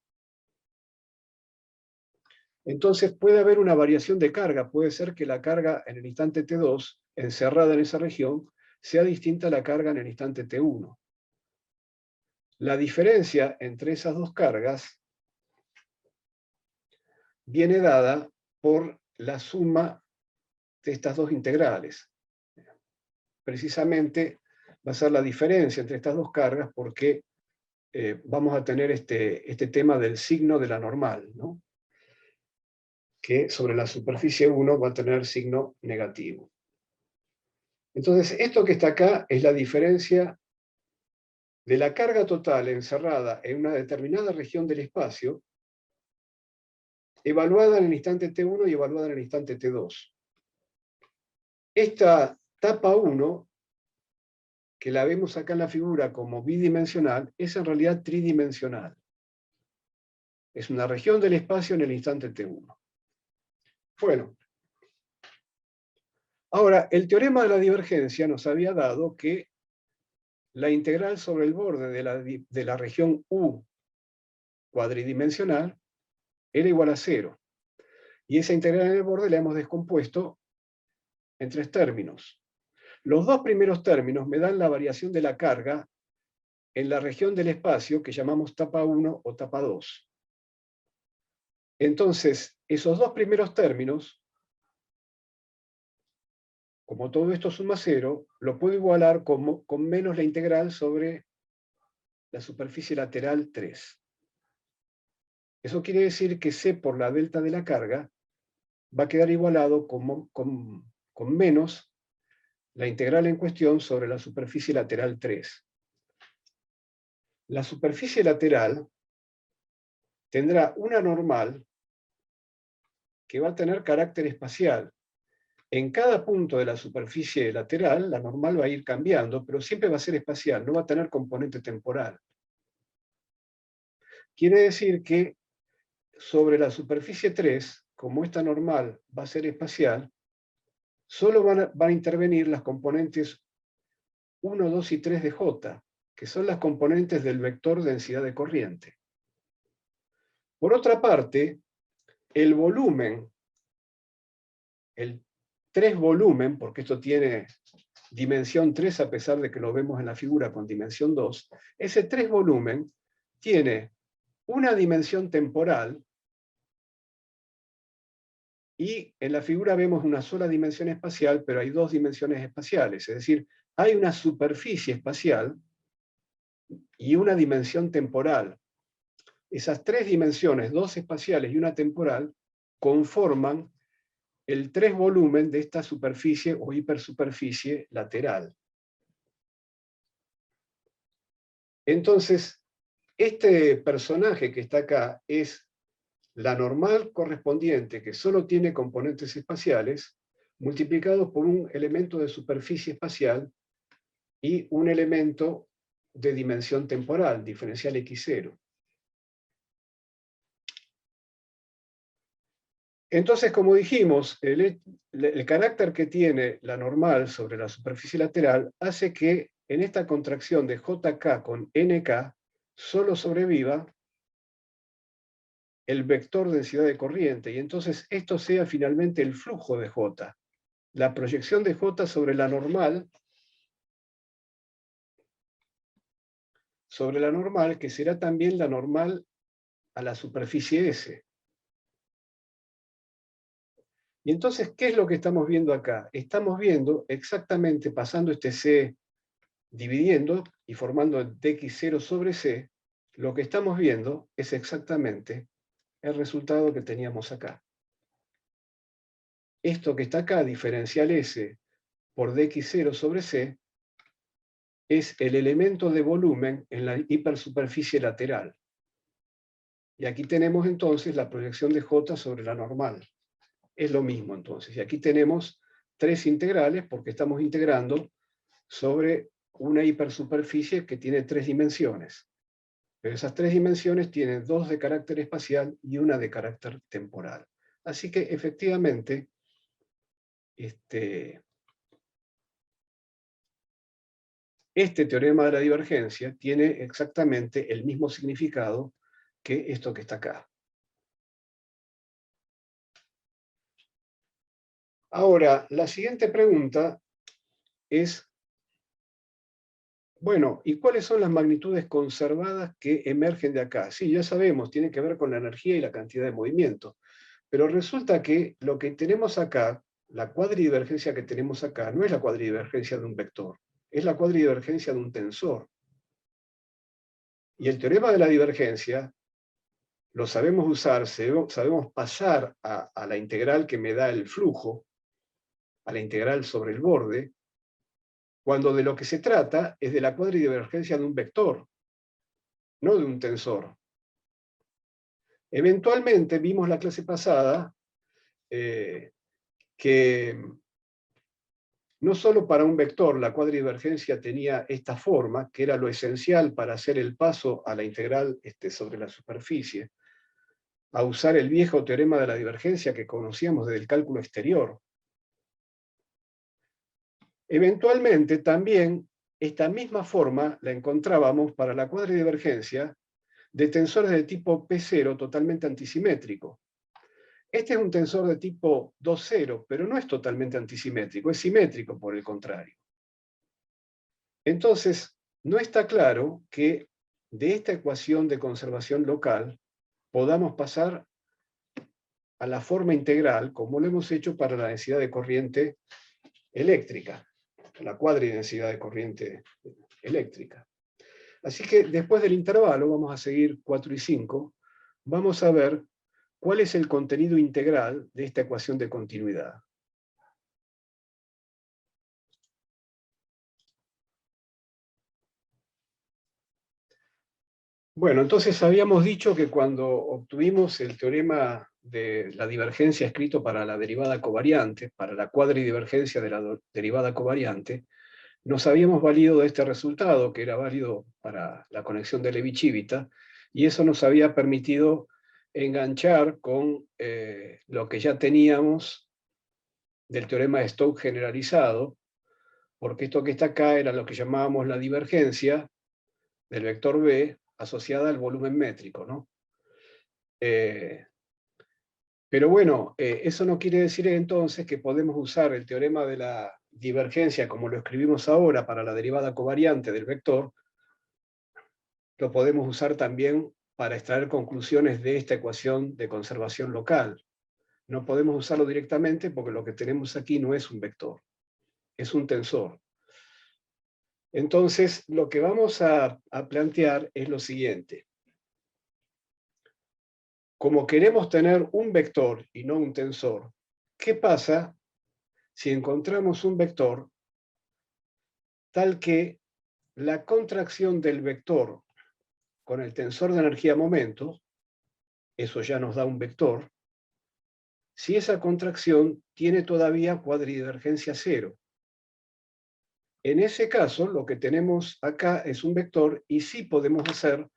Entonces puede haber una variación de carga, puede ser que la carga en el instante T2, encerrada en esa región, sea distinta a la carga en el instante T1. La diferencia entre esas dos cargas viene dada por la suma de estas dos integrales. Precisamente va a ser la diferencia entre estas dos cargas porque vamos a tener este tema del signo de la normal, ¿no? Que sobre la superficie 1 va a tener signo negativo. Entonces, esto que está acá es la diferencia de la carga total encerrada en una determinada región del espacio, evaluada en el instante T1 y evaluada en el instante T2. Esta tapa 1, que la vemos acá en la figura como bidimensional, es en realidad tridimensional. Es una región del espacio en el instante T1. Bueno, ahora, el teorema de la divergencia nos había dado que la integral sobre el borde de la región U cuadridimensional era igual a 0. Y esa integral en el borde la hemos descompuesto en tres términos. Los dos primeros términos me dan la variación de la carga en la región del espacio que llamamos tapa 1 o tapa 2. Entonces, esos dos primeros términos, como todo esto suma 0, lo puedo igualar con menos la integral sobre la superficie lateral 3. Eso quiere decir que C por la delta de la carga va a quedar igualado con menos la integral en cuestión sobre la superficie lateral 3. La superficie lateral tendrá una normal que va a tener carácter espacial. En cada punto de la superficie lateral, la normal va a ir cambiando, pero siempre va a ser espacial, no va a tener componente temporal. Quiere decir que sobre la superficie 3, como esta normal va a ser espacial, solo van a intervenir las componentes 1, 2 y 3 de J, que son las componentes del vector densidad de corriente. Por otra parte, el volumen, el 3 volumen, porque esto tiene dimensión 3 a pesar de que lo vemos en la figura con dimensión 2, ese 3 volumen tiene una dimensión temporal y en la figura vemos una sola dimensión espacial, pero hay dos dimensiones espaciales, es decir, hay una superficie espacial y una dimensión temporal. Esas tres dimensiones, dos espaciales y una temporal, conforman el 3 volumen de esta superficie o hipersuperficie lateral. Entonces, este personaje que está acá es la normal correspondiente, que solo tiene componentes espaciales, multiplicado por un elemento de superficie espacial y un elemento de dimensión temporal, diferencial x0. Entonces, como dijimos, el carácter que tiene la normal sobre la superficie lateral hace que en esta contracción de JK con NK solo sobreviva el vector densidad de corriente, y entonces esto sea finalmente el flujo de J, la proyección de J sobre la normal, que será también la normal a la superficie S. Y entonces, ¿qué es lo que estamos viendo acá? Estamos viendo exactamente, pasando este C, dividiendo y formando dx0 sobre C, lo que estamos viendo es exactamente el resultado que teníamos acá. Esto que está acá, diferencial S por dx0 sobre C, es el elemento de volumen en la hipersuperficie lateral. Y aquí tenemos entonces la proyección de J sobre la normal. Es lo mismo entonces. Y aquí tenemos tres integrales porque estamos integrando sobre una hipersuperficie que tiene tres dimensiones. Pero esas tres dimensiones tienen dos de carácter espacial y una de carácter temporal. Así que efectivamente, este teorema de la divergencia tiene exactamente el mismo significado que esto que está acá. Ahora, la siguiente pregunta es, bueno, ¿y cuáles son las magnitudes conservadas que emergen de acá? Sí, ya sabemos, tiene que ver con la energía y la cantidad de movimiento. Pero resulta que lo que tenemos acá, la cuadridivergencia que tenemos acá, no es la cuadridivergencia de un vector, es la cuadridivergencia de un tensor. Y el teorema de la divergencia lo sabemos usar, sabemos pasar a la integral que me da el flujo, a la integral sobre el borde, cuando de lo que se trata es de la cuadridivergencia de un vector, no de un tensor. Eventualmente vimos la clase pasada que no solo para un vector la cuadridivergencia tenía esta forma, que era lo esencial para hacer el paso a la integral sobre la superficie, a usar el viejo teorema de la divergencia que conocíamos desde el cálculo exterior. Eventualmente también esta misma forma la encontrábamos para la cuadridivergencia de tensores de tipo P0 totalmente antisimétrico. Este es un tensor de tipo 2,0, pero no es totalmente antisimétrico, es simétrico por el contrario. Entonces, no está claro que de esta ecuación de conservación local podamos pasar a la forma integral, como lo hemos hecho para la densidad de corriente eléctrica, la cuadridensidad de corriente eléctrica. Así que después del intervalo, vamos a seguir 4 y 5, vamos a ver cuál es el contenido integral de esta ecuación de continuidad. Bueno, entonces habíamos dicho que cuando obtuvimos el teorema de la divergencia escrito para la derivada covariante, para la cuadridivergencia de la derivada covariante, nos habíamos valido de este resultado, que era válido para la conexión de Levi-Civita, y eso nos había permitido enganchar con lo que ya teníamos del teorema de Stokes generalizado, porque esto que está acá era lo que llamábamos la divergencia del vector B asociada al volumen métrico, ¿no? Pero bueno, eso no quiere decir entonces que podemos usar el teorema de la divergencia como lo escribimos ahora para la derivada covariante del vector, lo podemos usar también para extraer conclusiones de esta ecuación de conservación local. No podemos usarlo directamente porque lo que tenemos aquí no es un vector, es un tensor. Entonces, lo que vamos a plantear es lo siguiente. Como queremos tener un vector y no un tensor, ¿qué pasa si encontramos un vector tal que la contracción del vector con el tensor de energía-momento, eso ya nos da un vector, si esa contracción tiene todavía cuadridivergencia cero? En ese caso, lo que tenemos acá es un vector y sí podemos hacer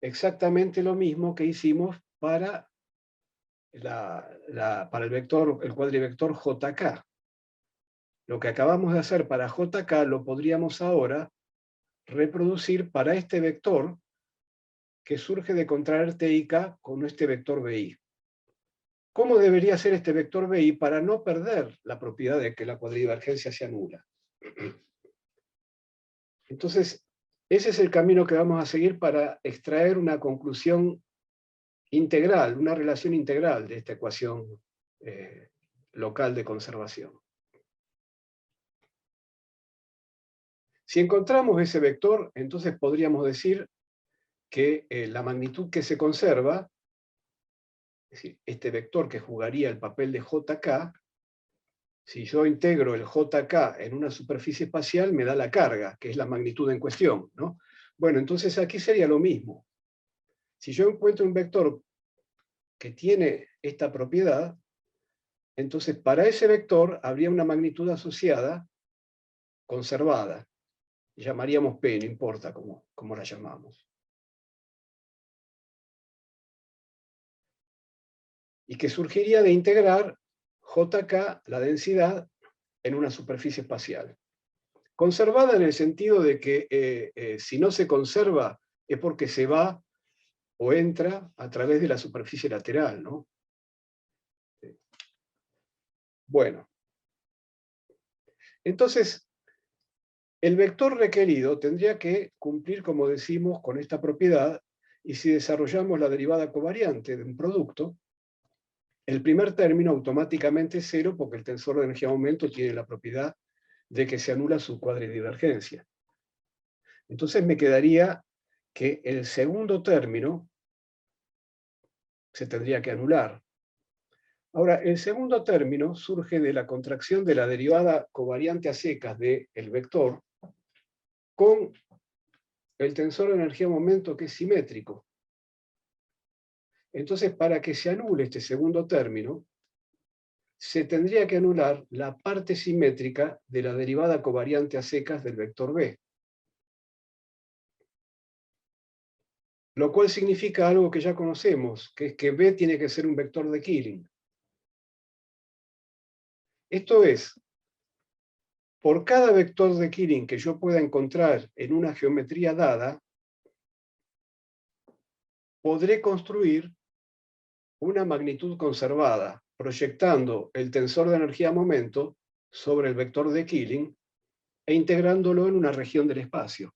exactamente lo mismo que hicimos para para el cuadrivector JK. Lo que acabamos de hacer para JK lo podríamos ahora reproducir para este vector que surge de contraer TIK con este vector BI. ¿Cómo debería ser este vector BI para no perder la propiedad de que la cuadridivergencia sea nula? Entonces, ese es el camino que vamos a seguir para extraer una conclusión integral, una relación integral de esta ecuación local de conservación. Si encontramos ese vector, entonces podríamos decir que la magnitud que se conserva, es decir, este vector que jugaría el papel de JK, Si yo integro el JK en una superficie espacial, me da la carga, que es la magnitud en cuestión, ¿no? Bueno, entonces aquí sería lo mismo. Si yo encuentro un vector que tiene esta propiedad, entonces para ese vector habría una magnitud asociada conservada. Llamaríamos P, no importa cómo la llamamos. Y que surgiría de integrar JK, la densidad, en una superficie espacial. Conservada en el sentido de que si no se conserva es porque se va o entra a través de la superficie lateral, ¿no? Bueno, entonces el vector requerido tendría que cumplir, como decimos, con esta propiedad, y si desarrollamos la derivada covariante de un producto, el primer término automáticamente es cero porque el tensor de energía-momento tiene la propiedad de que se anula su cuadridivergencia. Entonces me quedaría que el segundo término se tendría que anular. Ahora, el segundo término surge de la contracción de la derivada covariante a secas del vector con el tensor de energía-momento que es simétrico. Entonces, para que se anule este segundo término, se tendría que anular la parte simétrica de la derivada covariante a secas del vector B. Lo cual significa algo que ya conocemos, que es que B tiene que ser un vector de Killing. Esto es, por cada vector de Killing que yo pueda encontrar en una geometría dada, podré construir una magnitud conservada, proyectando el tensor de energía-momento sobre el vector de Killing e integrándolo en una región del espacio.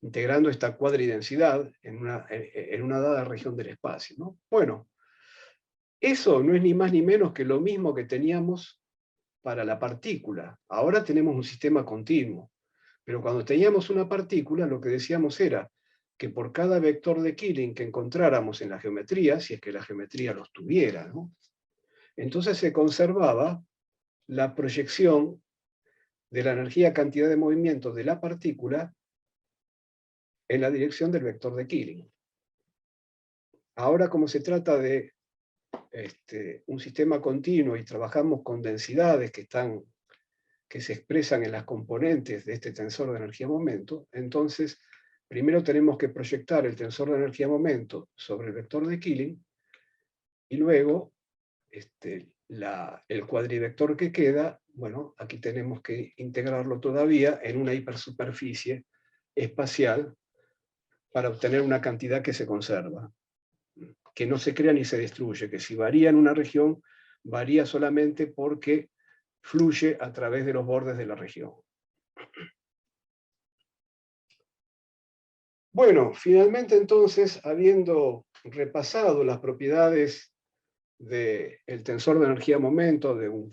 Integrando esta cuadridensidad en una dada región del espacio, ¿no? Bueno, eso no es ni más ni menos que lo mismo que teníamos para la partícula. Ahora tenemos un sistema continuo, pero cuando teníamos una partícula lo que decíamos era que por cada vector de Killing que encontráramos en la geometría, si es que la geometría los tuviera, ¿no? Entonces se conservaba la proyección de la energía cantidad de movimiento de la partícula en la dirección del vector de Killing. Ahora, como se trata de un sistema continuo y trabajamos con densidades que se expresan en las componentes de este tensor de energía-momento, entonces primero tenemos que proyectar el tensor de energía-momento sobre el vector de Killing y luego el cuadrivector que queda, bueno, aquí tenemos que integrarlo todavía en una hipersuperficie espacial para obtener una cantidad que se conserva, que no se crea ni se destruye, que si varía en una región, varía solamente porque fluye a través de los bordes de la región. Bueno, finalmente entonces, habiendo repasado las propiedades del tensor de energía-momento de un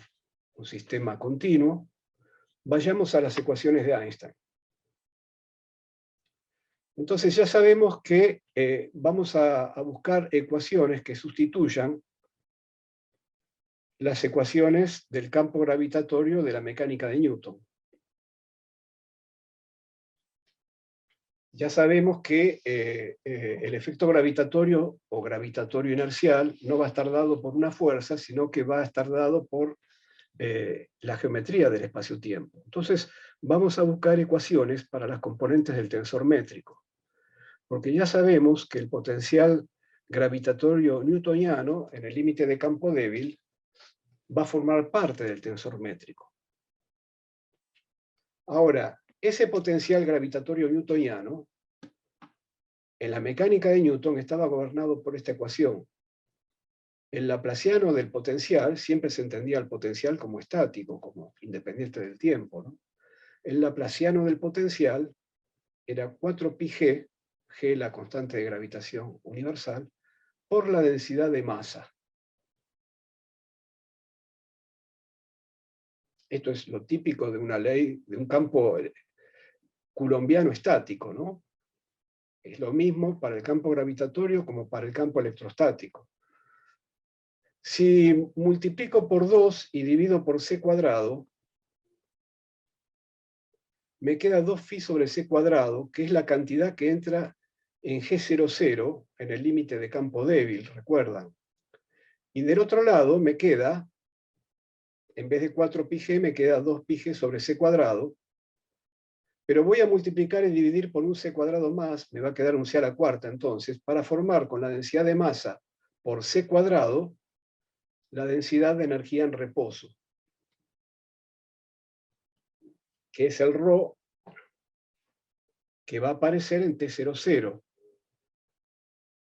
sistema continuo, vayamos a las ecuaciones de Einstein. Entonces ya sabemos que vamos a buscar ecuaciones que sustituyan las ecuaciones del campo gravitatorio de la mecánica de Newton. Ya sabemos que el efecto gravitatorio o gravitatorio inercial no va a estar dado por una fuerza, sino que va a estar dado por la geometría del espacio-tiempo. Entonces, vamos a buscar ecuaciones para las componentes del tensor métrico, porque ya sabemos que el potencial gravitatorio newtoniano en el límite de campo débil va a formar parte del tensor métrico. Ahora, ese potencial gravitatorio newtoniano, en la mecánica de Newton, estaba gobernado por esta ecuación. El laplaciano del potencial siempre se entendía el potencial como estático, como independiente del tiempo, ¿no? El laplaciano del potencial era 4πg, g la constante de gravitación universal, por la densidad de masa. Esto es lo típico de una ley, de un campo coulombiano estático, ¿no? Es lo mismo para el campo gravitatorio como para el campo electrostático. Si multiplico por 2 y divido por c cuadrado, me queda 2π sobre c cuadrado, que es la cantidad que entra en G00, en el límite de campo débil, ¿recuerdan? Y del otro lado me queda, en vez de 4πg, me queda 2πg sobre c cuadrado, pero voy a multiplicar y dividir por un c cuadrado más, me va a quedar un c a la cuarta entonces, para formar con la densidad de masa por c cuadrado, la densidad de energía en reposo, que es el ρ que va a aparecer en T00,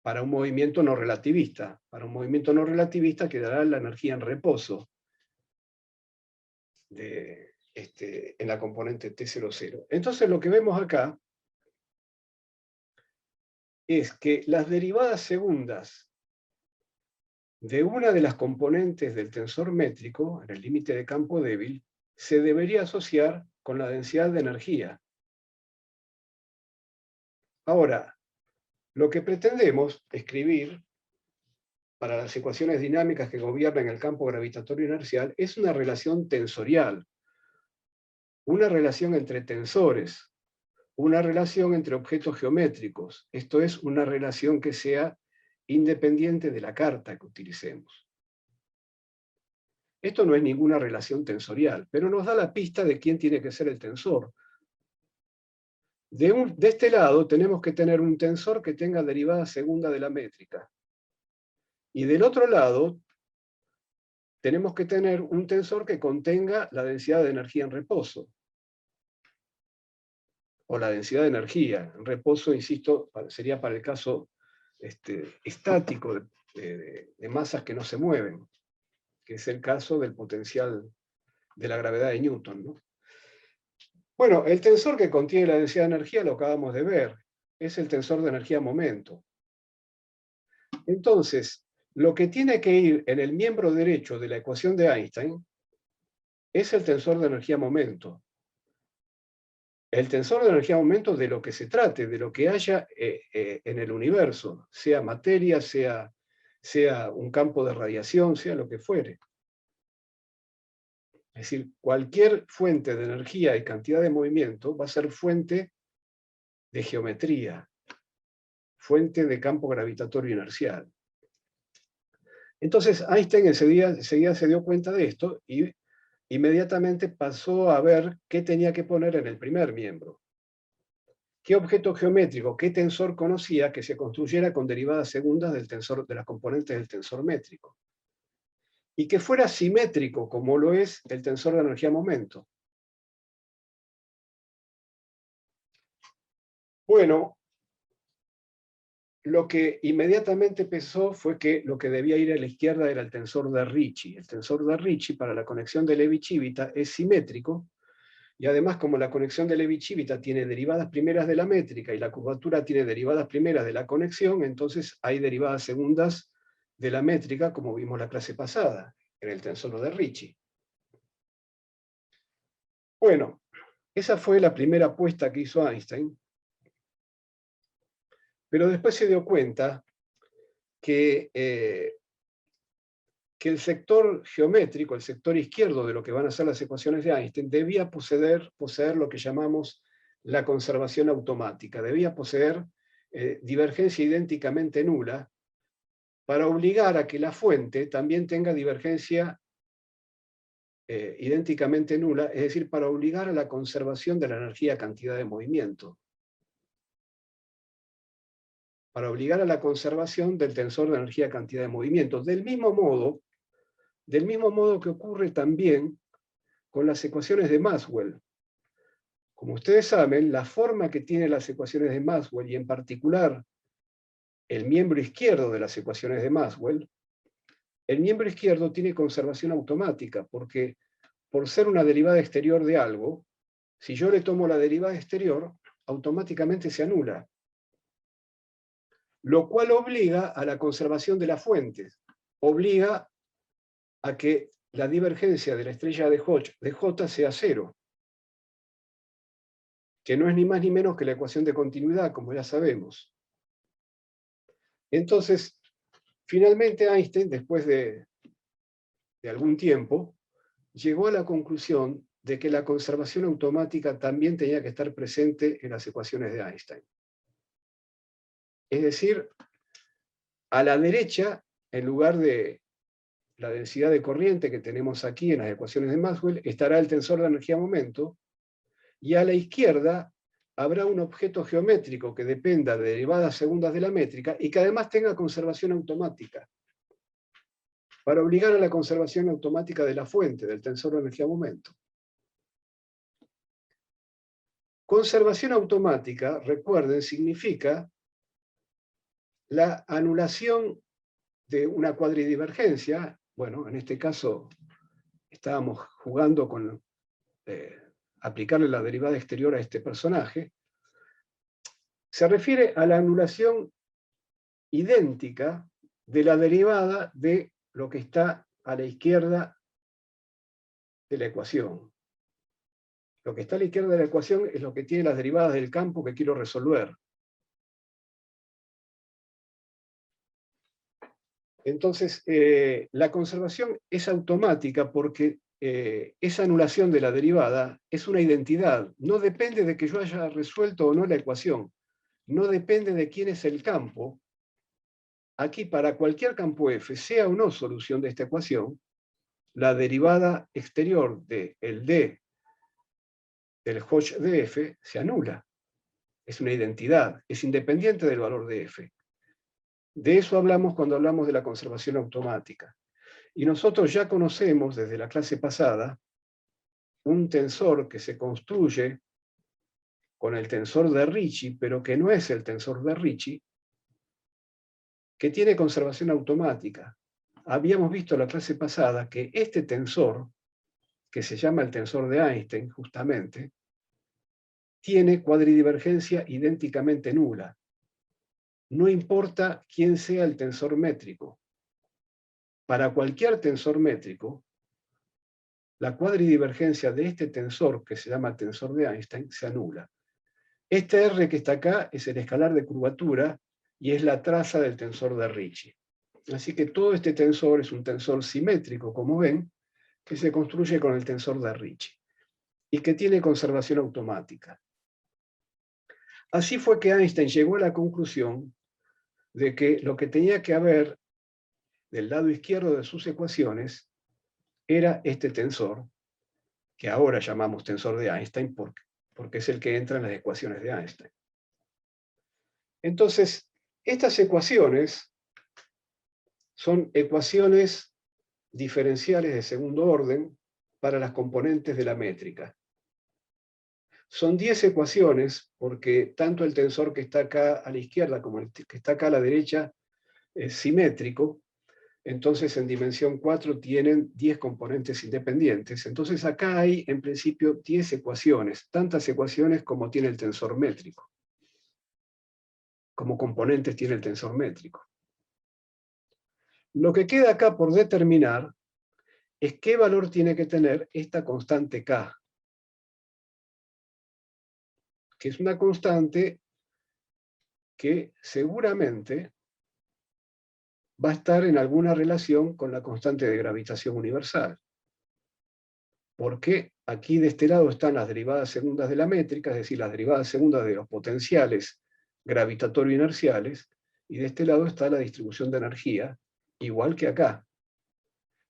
para un movimiento no relativista. Para un movimiento no relativista quedará la energía en reposo en la componente T00. Entonces lo que vemos acá es que las derivadas segundas de una de las componentes del tensor métrico, en el límite de campo débil, se debería asociar con la densidad de energía. Ahora, lo que pretendemos escribir para las ecuaciones dinámicas que gobiernan el campo gravitatorio inercial es una relación tensorial, una relación entre tensores, una relación entre objetos geométricos. Esto es una relación que sea independiente de la carta que utilicemos. Esto no es ninguna relación tensorial, pero nos da la pista de quién tiene que ser el tensor. De este lado tenemos que tener un tensor que tenga derivada segunda de la métrica. Y del otro lado tenemos que tener un tensor que contenga la densidad de energía en reposo. O la densidad de energía. En reposo, insisto, sería para el caso estático de masas que no se mueven, que es el caso del potencial de la gravedad de Newton, ¿no? Bueno, el tensor que contiene la densidad de energía lo acabamos de ver, es el tensor de energía-momento. Entonces, lo que tiene que ir en el miembro derecho de la ecuación de Einstein es el tensor de energía-momento. El tensor de energía-momento de lo que se trate, de lo que haya en el universo, sea materia, sea un campo de radiación, sea lo que fuere. Es decir, cualquier fuente de energía y cantidad de movimiento va a ser fuente de geometría, fuente de campo gravitatorio inercial. Entonces Einstein enseguida se dio cuenta de esto y inmediatamente pasó a ver qué tenía que poner en el primer miembro. ¿Qué objeto geométrico, qué tensor conocía que se construyera con derivadas segundas del tensor, de las componentes del tensor métrico? Y que fuera simétrico, como lo es el tensor de energía-momento. Bueno, lo que inmediatamente pensó fue que lo que debía ir a la izquierda era el tensor de Ricci. El tensor de Ricci, para la conexión de Levi-Civita, es simétrico, y además, como la conexión de Levi-Civita tiene derivadas primeras de la métrica y la curvatura tiene derivadas primeras de la conexión, entonces hay derivadas segundas de la métrica, como vimos la clase pasada, en el tensor de Ricci. Bueno, esa fue la primera apuesta que hizo Einstein, pero después se dio cuenta que el sector geométrico, el sector izquierdo de lo que van a ser las ecuaciones de Einstein, debía poseer lo que llamamos la conservación automática, debía poseer divergencia idénticamente nula para obligar a que la fuente también tenga divergencia idénticamente nula, es decir, para obligar a la conservación de la energía cantidad de movimiento, para obligar a la conservación del tensor de energía cantidad de movimiento, del mismo modo que ocurre también con las ecuaciones de Maxwell. Como ustedes saben, la forma que tienen las ecuaciones de Maxwell, y en particular el miembro izquierdo de las ecuaciones de Maxwell, el miembro izquierdo tiene conservación automática, porque por ser una derivada exterior de algo, si yo le tomo la derivada exterior, automáticamente se anula. Lo cual obliga a la conservación de las fuentes, obliga a que la divergencia de la estrella de J sea cero. que no es ni más ni menos que la ecuación de continuidad, como ya sabemos. Entonces, finalmente Einstein, después de algún tiempo, llegó a la conclusión de que la conservación automática también tenía que estar presente en las ecuaciones de Einstein. Es decir, a la derecha, en lugar de la densidad de corriente que tenemos aquí en las ecuaciones de Maxwell, estará el tensor de energía-momento, y a la izquierda habrá un objeto geométrico que dependa de derivadas segundas de la métrica y que además tenga conservación automática, para obligar a la conservación automática de la fuente, del tensor de energía-momento. Conservación automática, recuerden, significa la anulación de una cuadridivergencia. Bueno, en este caso estábamos jugando con aplicarle la derivada exterior a este personaje. Se refiere a la anulación idéntica de la derivada de lo que está a la izquierda de la ecuación. Lo que está a la izquierda de la ecuación es lo que tiene las derivadas del campo que quiero resolver. Entonces, la conservación es automática porque esa anulación de la derivada es una identidad. No depende de que yo haya resuelto o no la ecuación. No depende de quién es el campo. Aquí, para cualquier campo f, sea o no solución de esta ecuación, la derivada exterior del d del Hodge de f se anula. Es una identidad, es independiente del valor de f. De eso hablamos cuando hablamos de la conservación automática. Y nosotros ya conocemos desde la clase pasada un tensor que se construye con el tensor de Ricci, pero que no es el tensor de Ricci, que tiene conservación automática. Habíamos visto en la clase pasada que este tensor, que se llama el tensor de Einstein, justamente, tiene cuadridivergencia idénticamente nula. No importa quién sea el tensor métrico. Para cualquier tensor métrico, la cuadridivergencia de este tensor, que se llama tensor de Einstein, se anula. Este R que está acá es el escalar de curvatura y es la traza del tensor de Ricci. Así que todo este tensor es un tensor simétrico, como ven, que se construye con el tensor de Ricci y que tiene conservación automática. Así fue que Einstein llegó a la conclusión de que lo que tenía que haber del lado izquierdo de sus ecuaciones era este tensor, que ahora llamamos tensor de Einstein porque es el que entra en las ecuaciones de Einstein. Entonces, estas ecuaciones son ecuaciones diferenciales de segundo orden para las componentes de la métrica. Son 10 ecuaciones porque tanto el tensor que está acá a la izquierda como el que está acá a la derecha es simétrico. Entonces en dimensión 4 tienen 10 componentes independientes. Entonces acá hay en principio 10 ecuaciones, tantas ecuaciones como tiene el tensor métrico. Como componentes tiene el tensor métrico. Lo que queda acá por determinar es qué valor tiene que tener esta constante K, que es una constante que seguramente va a estar en alguna relación con la constante de gravitación universal. Porque aquí de este lado están las derivadas segundas de la métrica, es decir, las derivadas segundas de los potenciales gravitatorio-inerciales, y de este lado está la distribución de energía, igual que acá.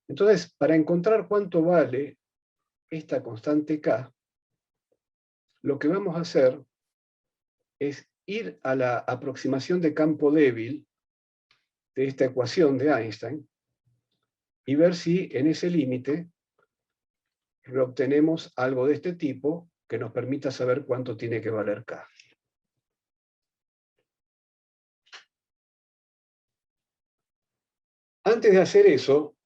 Entonces, para encontrar cuánto vale esta constante K, lo que vamos a hacer es ir a la aproximación de campo débil de esta ecuación de Einstein y ver si en ese límite obtenemos algo de este tipo que nos permita saber cuánto tiene que valer K. Antes de hacer eso,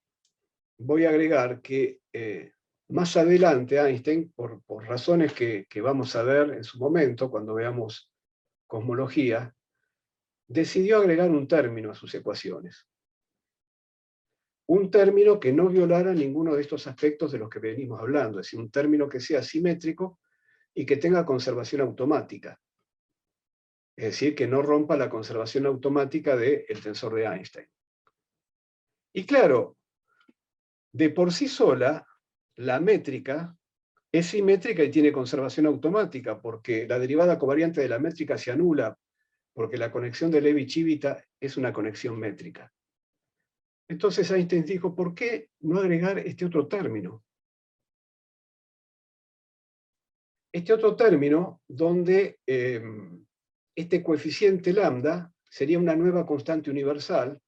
voy a agregar que más adelante Einstein, por razones que vamos a ver en su momento, cuando veamos cosmología, decidió agregar un término a sus ecuaciones. Un término que no violara ninguno de estos aspectos de los que venimos hablando, es decir, un término que sea simétrico y que tenga conservación automática. Es decir, que no rompa la conservación automática del tensor de Einstein. Y claro, de por sí sola, la métrica es simétrica y tiene conservación automática, porque la derivada covariante de la métrica se anula, porque la conexión de Levi-Civita es una conexión métrica. Entonces Einstein dijo, ¿por qué no agregar este otro término? Este otro término donde este coeficiente lambda sería una nueva constante universal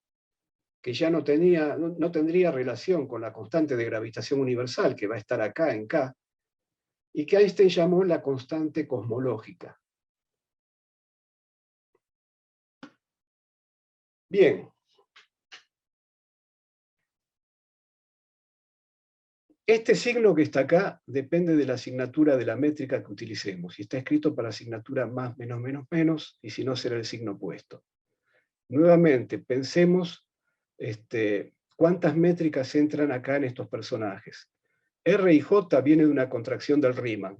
que ya no tendría relación con la constante de gravitación universal, que va a estar acá en K, y que Einstein llamó la constante cosmológica. Bien. Este signo que está acá depende de la asignatura de la métrica que utilicemos. Y está escrito para asignatura más, menos, menos, menos, y si no será el signo opuesto. Nuevamente, pensemos cuántas métricas entran acá en estos personajes. R y J viene de una contracción del Riemann.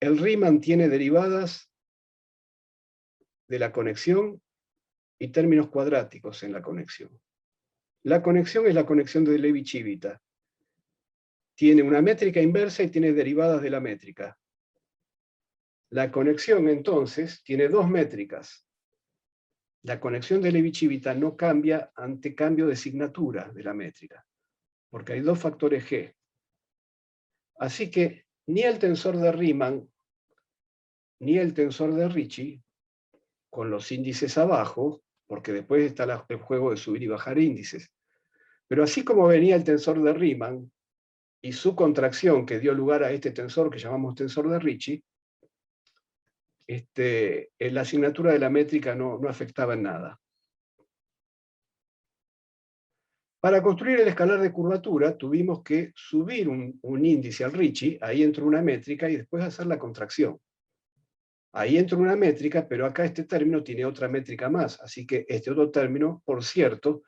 El Riemann tiene derivadas de la conexión y términos cuadráticos en la conexión. La conexión es la conexión de Levi-Civita. Tiene una métrica inversa y tiene derivadas de la métrica. La conexión, entonces, tiene dos métricas. La conexión de Levi-Civita no cambia ante cambio de signatura de la métrica, porque hay dos factores G. Así que ni el tensor de Riemann ni el tensor de Ricci, con los índices abajo, porque después está el juego de subir y bajar índices, pero así como venía el tensor de Riemann y su contracción que dio lugar a este tensor que llamamos tensor de Ricci, la asignatura de la métrica no afectaba en nada. Para construir el escalar de curvatura tuvimos que subir un índice al Ricci, ahí entró una métrica, y después hacer la contracción. Ahí entró una métrica, pero acá este término tiene otra métrica más, así que este otro término, por cierto,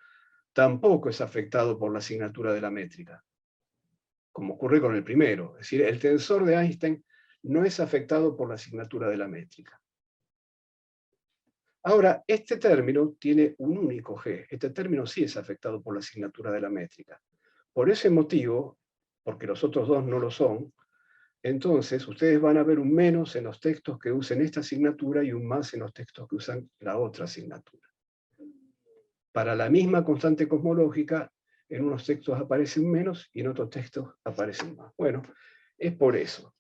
tampoco es afectado por la asignatura de la métrica, como ocurre con el primero. Es decir, el tensor de Einstein no es afectado por la asignatura de la métrica. Ahora, este término tiene un único G. Este término sí es afectado por la asignatura de la métrica. Por ese motivo, porque los otros dos no lo son, entonces ustedes van a ver un menos en los textos que usen esta asignatura y un más en los textos que usan la otra asignatura. Para la misma constante cosmológica, en unos textos aparecen menos y en otros textos aparecen más. Bueno, es por eso.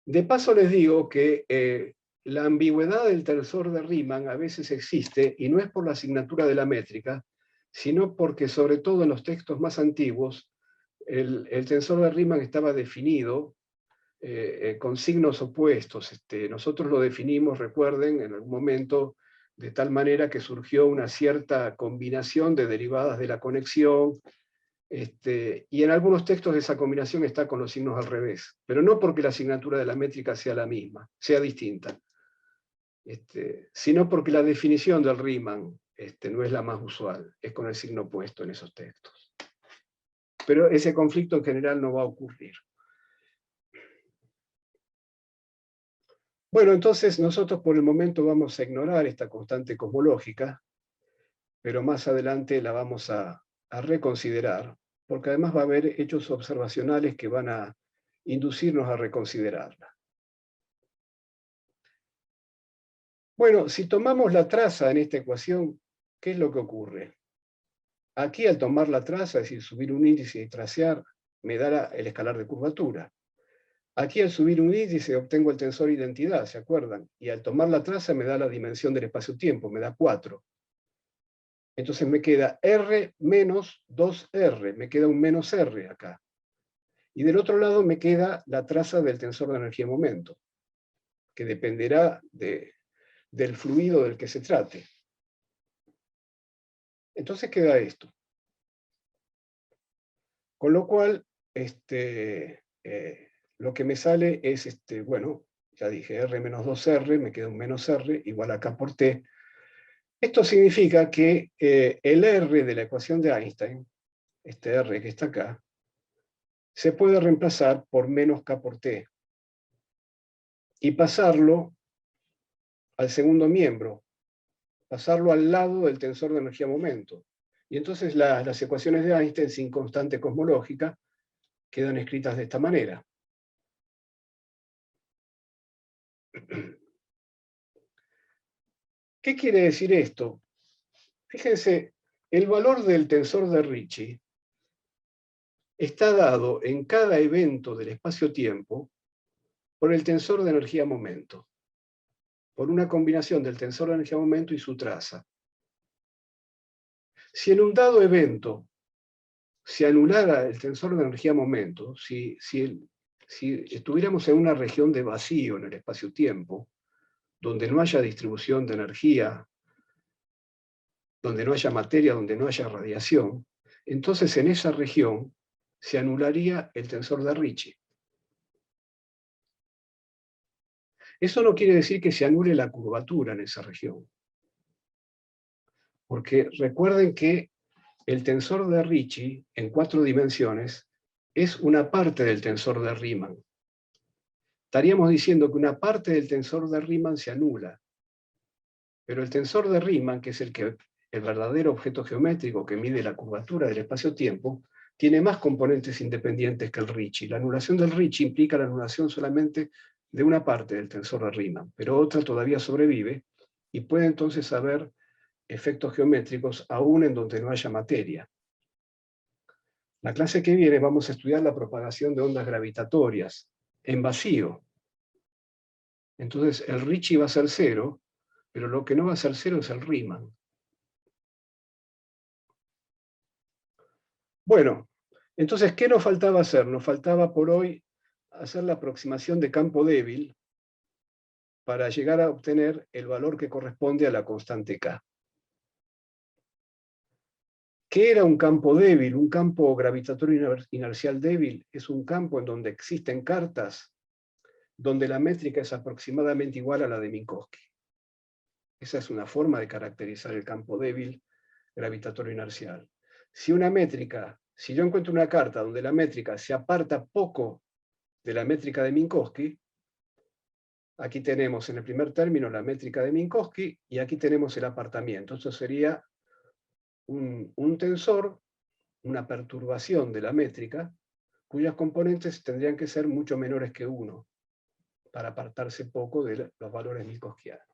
De paso les digo que la ambigüedad del tensor de Riemann a veces existe, y no es por la asignatura de la métrica, sino porque, sobre todo en los textos más antiguos, el tensor de Riemann estaba definido con signos opuestos. Nosotros lo definimos, recuerden, en algún momento, de tal manera que surgió una cierta combinación de derivadas de la conexión, y en algunos textos esa combinación está con los signos al revés, pero no porque la asignatura de la métrica sea la misma, sea distinta, sino porque la definición del Riemann no es la más usual, es con el signo opuesto en esos textos. Pero ese conflicto en general no va a ocurrir. Bueno, entonces nosotros por el momento vamos a ignorar esta constante cosmológica, pero más adelante la vamos a reconsiderar, porque además va a haber hechos observacionales que van a inducirnos a reconsiderarla. Bueno, si tomamos la traza en esta ecuación, ¿qué es lo que ocurre? Aquí, al tomar la traza, es decir, subir un índice y tracear, me da el escalar de curvatura. Aquí, al subir un índice, obtengo el tensor identidad, ¿se acuerdan? Y al tomar la traza me da la dimensión del espacio-tiempo, me da 4. Entonces me queda R menos 2R, me queda un menos R acá. Y del otro lado me queda la traza del tensor de energía-momento, que dependerá del fluido del que se trate. Entonces queda esto. Con lo cual, lo que me sale es, bueno, ya dije, R menos 2R, me queda un menos R, igual acá por T. Esto significa que el R de la ecuación de Einstein, este R que está acá, se puede reemplazar por menos K por T y pasarlo al segundo miembro, pasarlo al lado del tensor de energía-momento. Y entonces las ecuaciones de Einstein sin constante cosmológica quedan escritas de esta manera. ¿Qué quiere decir esto? Fíjense, el valor del tensor de Ricci está dado en cada evento del espacio-tiempo por el tensor de energía-momento, por una combinación del tensor de energía-momento y su traza. Si en un dado evento se anulara el tensor de energía-momento, si estuviéramos en una región de vacío en el espacio-tiempo, donde no haya distribución de energía, donde no haya materia, donde no haya radiación, entonces en esa región se anularía el tensor de Ricci. Eso no quiere decir que se anule la curvatura en esa región. Porque recuerden que el tensor de Ricci en 4 dimensiones es una parte del tensor de Riemann. Estaríamos diciendo que una parte del tensor de Riemann se anula. Pero el tensor de Riemann, que es el verdadero objeto geométrico que mide la curvatura del espacio-tiempo, tiene más componentes independientes que el Ricci. La anulación del Ricci implica la anulación solamente de una parte del tensor de Riemann, pero otra todavía sobrevive y puede entonces haber efectos geométricos aún en donde no haya materia. La clase que viene vamos a estudiar la propagación de ondas gravitatorias en vacío. Entonces el Ricci va a ser 0, pero lo que no va a ser 0 es el Riemann. Bueno, entonces, ¿qué nos faltaba hacer? Nos faltaba por hoy hacer la aproximación de campo débil para llegar a obtener el valor que corresponde a la constante K. ¿Qué era un campo débil? Un campo gravitatorio inercial débil es un campo en donde existen cartas donde la métrica es aproximadamente igual a la de Minkowski. Esa es una forma de caracterizar el campo débil gravitatorio inercial. Si yo encuentro una carta donde la métrica se aparta poco de la métrica de Minkowski, aquí tenemos en el primer término la métrica de Minkowski y aquí tenemos el apartamiento. Esto sería un tensor, una perturbación de la métrica, cuyas componentes tendrían que ser mucho menores que 1 para apartarse poco de los valores minkowskianos.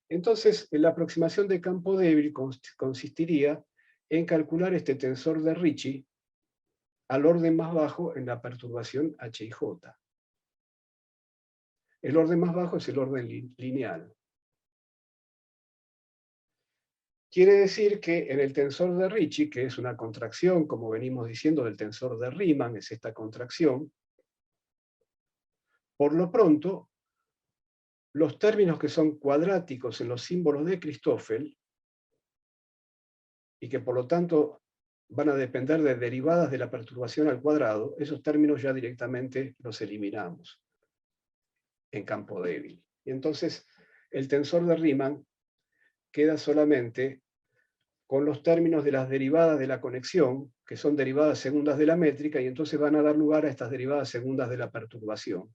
Entonces, la aproximación de campo débil consistiría en calcular este tensor de Ricci al orden más bajo en la perturbación H y J. El orden más bajo es el orden lineal. Quiere decir que en el tensor de Ricci, que es una contracción, como venimos diciendo, del tensor de Riemann, es esta contracción, por lo pronto, los términos que son cuadráticos en los símbolos de Christoffel, y que por lo tanto van a depender de derivadas de la perturbación al cuadrado, esos términos ya directamente los eliminamos en campo débil. Y entonces el tensor de Riemann queda solamente con los términos de las derivadas de la conexión, que son derivadas segundas de la métrica, y entonces van a dar lugar a estas derivadas segundas de la perturbación.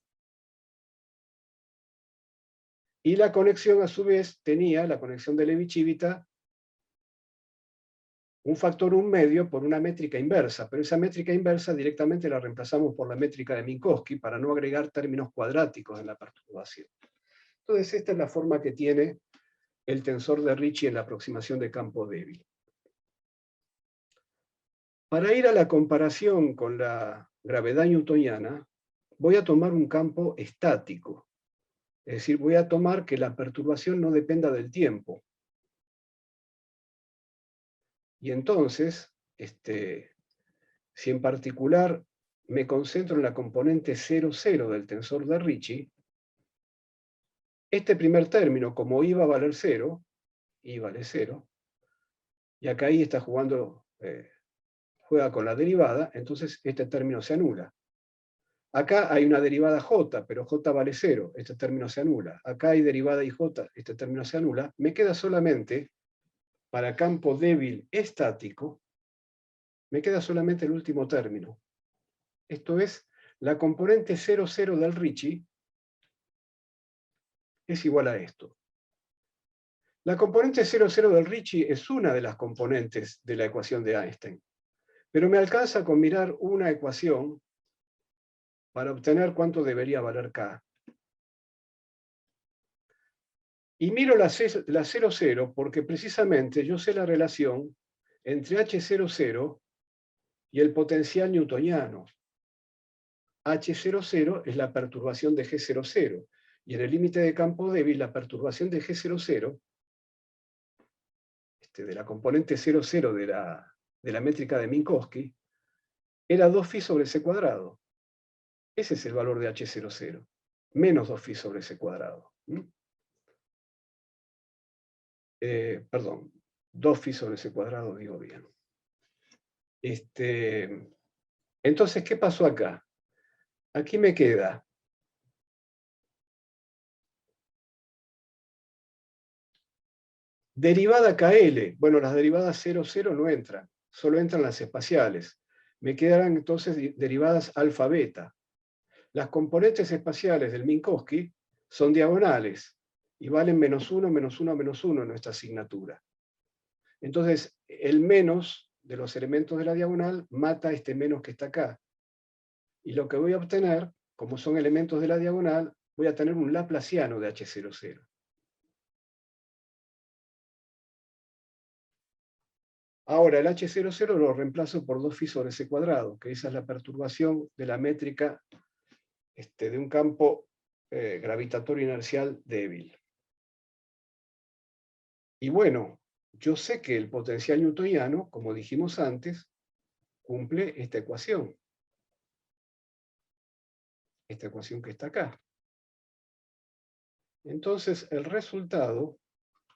Y la conexión, a su vez, tenía, la conexión de Levi-Civita, un factor 1 medio por una métrica inversa, pero esa métrica inversa directamente la reemplazamos por la métrica de Minkowski para no agregar términos cuadráticos en la perturbación. Entonces, esta es la forma que tiene el tensor de Ricci en la aproximación de campo débil. Para ir a la comparación con la gravedad newtoniana, voy a tomar un campo estático. Es decir, voy a tomar que la perturbación no dependa del tiempo. Y entonces, si en particular me concentro en la componente 0, 0 del tensor de Ricci, este primer término, como I va a valer 0, I vale 0, y acá I está jugando, juega con la derivada, entonces este término se anula. Acá hay una derivada J, pero J vale 0, este término se anula. Acá hay derivada IJ, este término se anula. Me queda solamente, para campo débil estático, me queda solamente el último término, Esto es, la componente 0,0 del Ricci es igual a esto. La componente 0,0 del Ricci es una de las componentes de la ecuación de Einstein, pero me alcanza con mirar una ecuación para obtener cuánto debería valer K. Y miro la 0,0 porque precisamente yo sé la relación entre H00 y el potencial newtoniano. H00 es la perturbación de G00, y en el límite de campo débil la perturbación de G00, de la componente 0,0 de la métrica de Minkowski, era 2π sobre c cuadrado. Ese es el valor de H00, menos 2π sobre c cuadrado. Perdón, 2π sobre c cuadrado, digo bien. Entonces, ¿qué pasó acá? Aquí me queda derivada KL. Bueno, las derivadas 0,0 no entran, solo entran las espaciales. Me quedarán entonces derivadas alfa beta. Las componentes espaciales del Minkowski son diagonales y valen -1, -1, -1 en nuestra asignatura. Entonces, el menos de los elementos de la diagonal mata este menos que está acá. Y lo que voy a obtener, como son elementos de la diagonal, voy a tener un laplaciano de H00. Ahora, el H00 lo reemplazo por 2π sobre c cuadrado, que esa es la perturbación de la métrica de un campo gravitatorio inercial débil. Y bueno, yo sé que el potencial newtoniano, como dijimos antes, cumple esta ecuación. Esta ecuación que está acá. Entonces, el resultado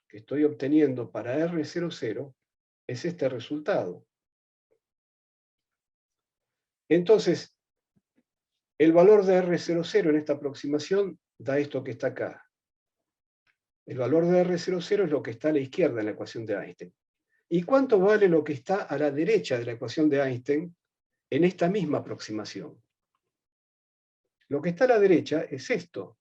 que estoy obteniendo para R00 es este resultado. Entonces, el valor de R00 en esta aproximación da esto que está acá. El valor de R00 es lo que está a la izquierda en la ecuación de Einstein. ¿Y cuánto vale lo que está a la derecha de la ecuación de Einstein en esta misma aproximación? Lo que está a la derecha es esto.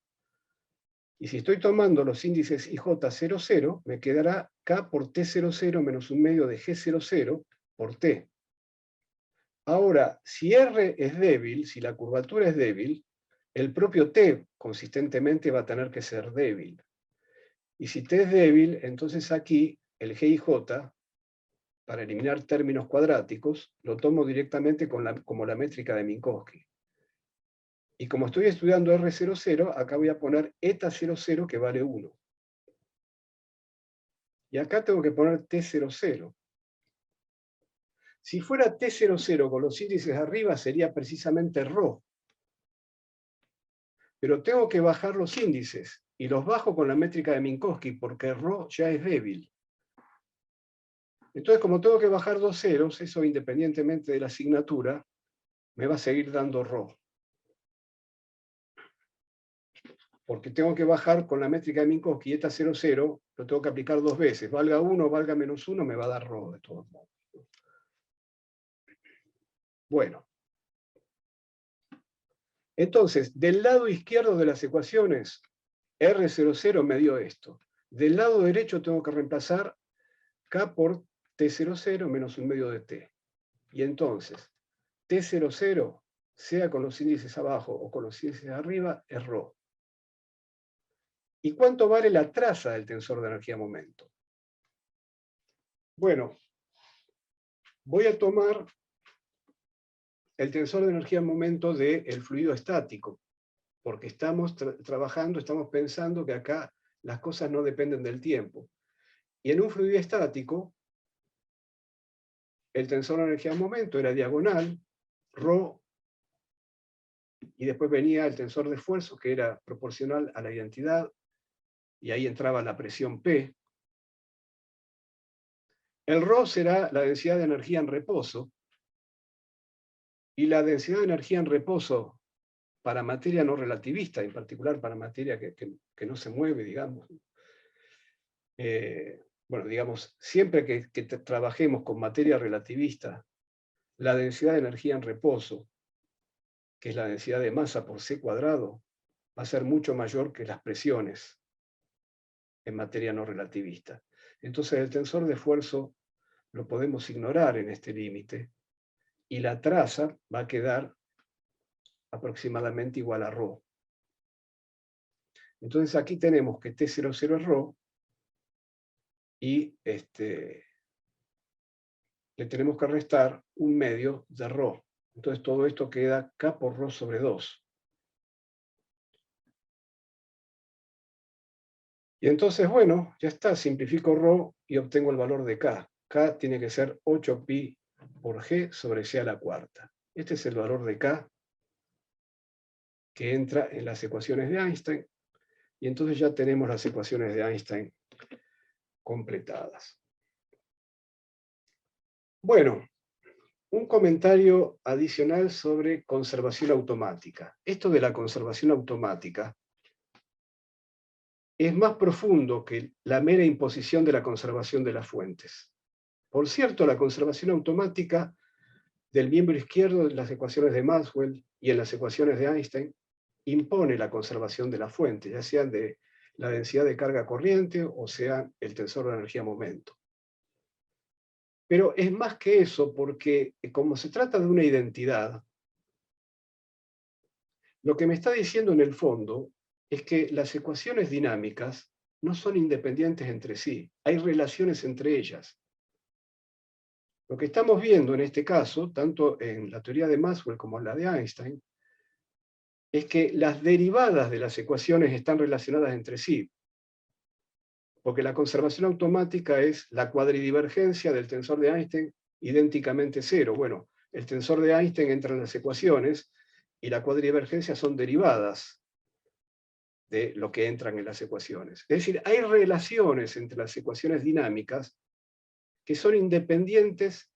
Y si estoy tomando los índices IJ00, me quedará K por T00 menos un medio de G00 por T. Ahora, si R es débil, si la curvatura es débil, el propio T consistentemente va a tener que ser débil. Y si T es débil, entonces aquí el GIJ, para eliminar términos cuadráticos, lo tomo directamente como la métrica de Minkowski. Y como estoy estudiando R00, acá voy a poner eta00 que vale 1. Y acá tengo que poner T00. Si fuera T00 con los índices arriba sería precisamente ρ. Pero tengo que bajar los índices, y los bajo con la métrica de Minkowski, porque ρ ya es débil. Entonces, como tengo que bajar dos ceros, eso independientemente de la asignatura, me va a seguir dando ρ. Porque tengo que bajar con la métrica de Minkowski, y eta 00 lo tengo que aplicar dos veces. Valga 1, valga -1, me va a dar ρ de todos modos. Bueno. Entonces, del lado izquierdo de las ecuaciones, R00 me dio esto. Del lado derecho tengo que reemplazar K por T00 menos un medio de T. Y entonces, T00, sea con los índices abajo o con los índices arriba, es ρ. ¿Y cuánto vale la traza del tensor de energía-momento? Bueno, voy a tomar el tensor de energía-momento del fluido estático, porque estamos trabajando, estamos pensando que acá las cosas no dependen del tiempo. Y en un fluido estático, el tensor de energía-momento era diagonal, ρ, y después venía el tensor de esfuerzo, que era proporcional a la identidad, y ahí entraba la presión P. El ρ será la densidad de energía en reposo, y la densidad de energía en reposo para materia no relativista, en particular para materia que no se mueve, digamos. Bueno, digamos, siempre que trabajemos con materia relativista, la densidad de energía en reposo que es la densidad de masa por c cuadrado, va a ser mucho mayor que las presiones en materia no relativista. Entonces el tensor de esfuerzo lo podemos ignorar en este límite, y la traza va a quedar aproximadamente igual a ρ. Entonces aquí tenemos que T00 es ρ, y le tenemos que restar 1/2 de ρ. Entonces todo esto queda K por ρ sobre 2. Y entonces, bueno, ya está, simplifico ρ y obtengo el valor de K. K tiene que ser 8pi por G sobre C a la cuarta. Este es el valor de K que entra en las ecuaciones de Einstein, y entonces ya tenemos las ecuaciones de Einstein completadas. Bueno, un comentario adicional sobre conservación automática. Esto de la conservación automática es más profundo que la mera imposición de la conservación de las fuentes. Por cierto, la conservación automática del miembro izquierdo en las ecuaciones de Maxwell y en las ecuaciones de Einstein impone la conservación de la fuente, ya sean de la densidad de carga corriente o sea el tensor de energía-momento. Pero es más que eso, porque como se trata de una identidad, lo que me está diciendo en el fondo es que las ecuaciones dinámicas no son independientes entre sí, hay relaciones entre ellas. Lo que estamos viendo en este caso, tanto en la teoría de Maxwell como en la de Einstein, es que las derivadas de las ecuaciones están relacionadas entre sí, porque la conservación automática es la cuadridivergencia del tensor de Einstein idénticamente cero. Bueno, el tensor de Einstein entra en las ecuaciones y la cuadridivergencia son derivadas de lo que entran en las ecuaciones. Es decir, hay relaciones entre las ecuaciones dinámicas que son independientes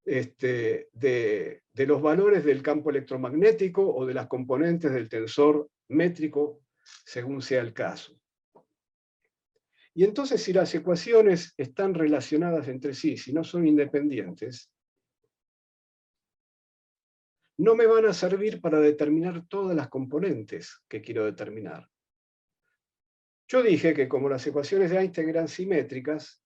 de los valores del campo electromagnético o de las componentes del tensor métrico, según sea el caso. Y entonces, si las ecuaciones están relacionadas entre sí, si no son independientes, no me van a servir para determinar todas las componentes que quiero determinar. Yo dije que como las ecuaciones de Einstein eran simétricas,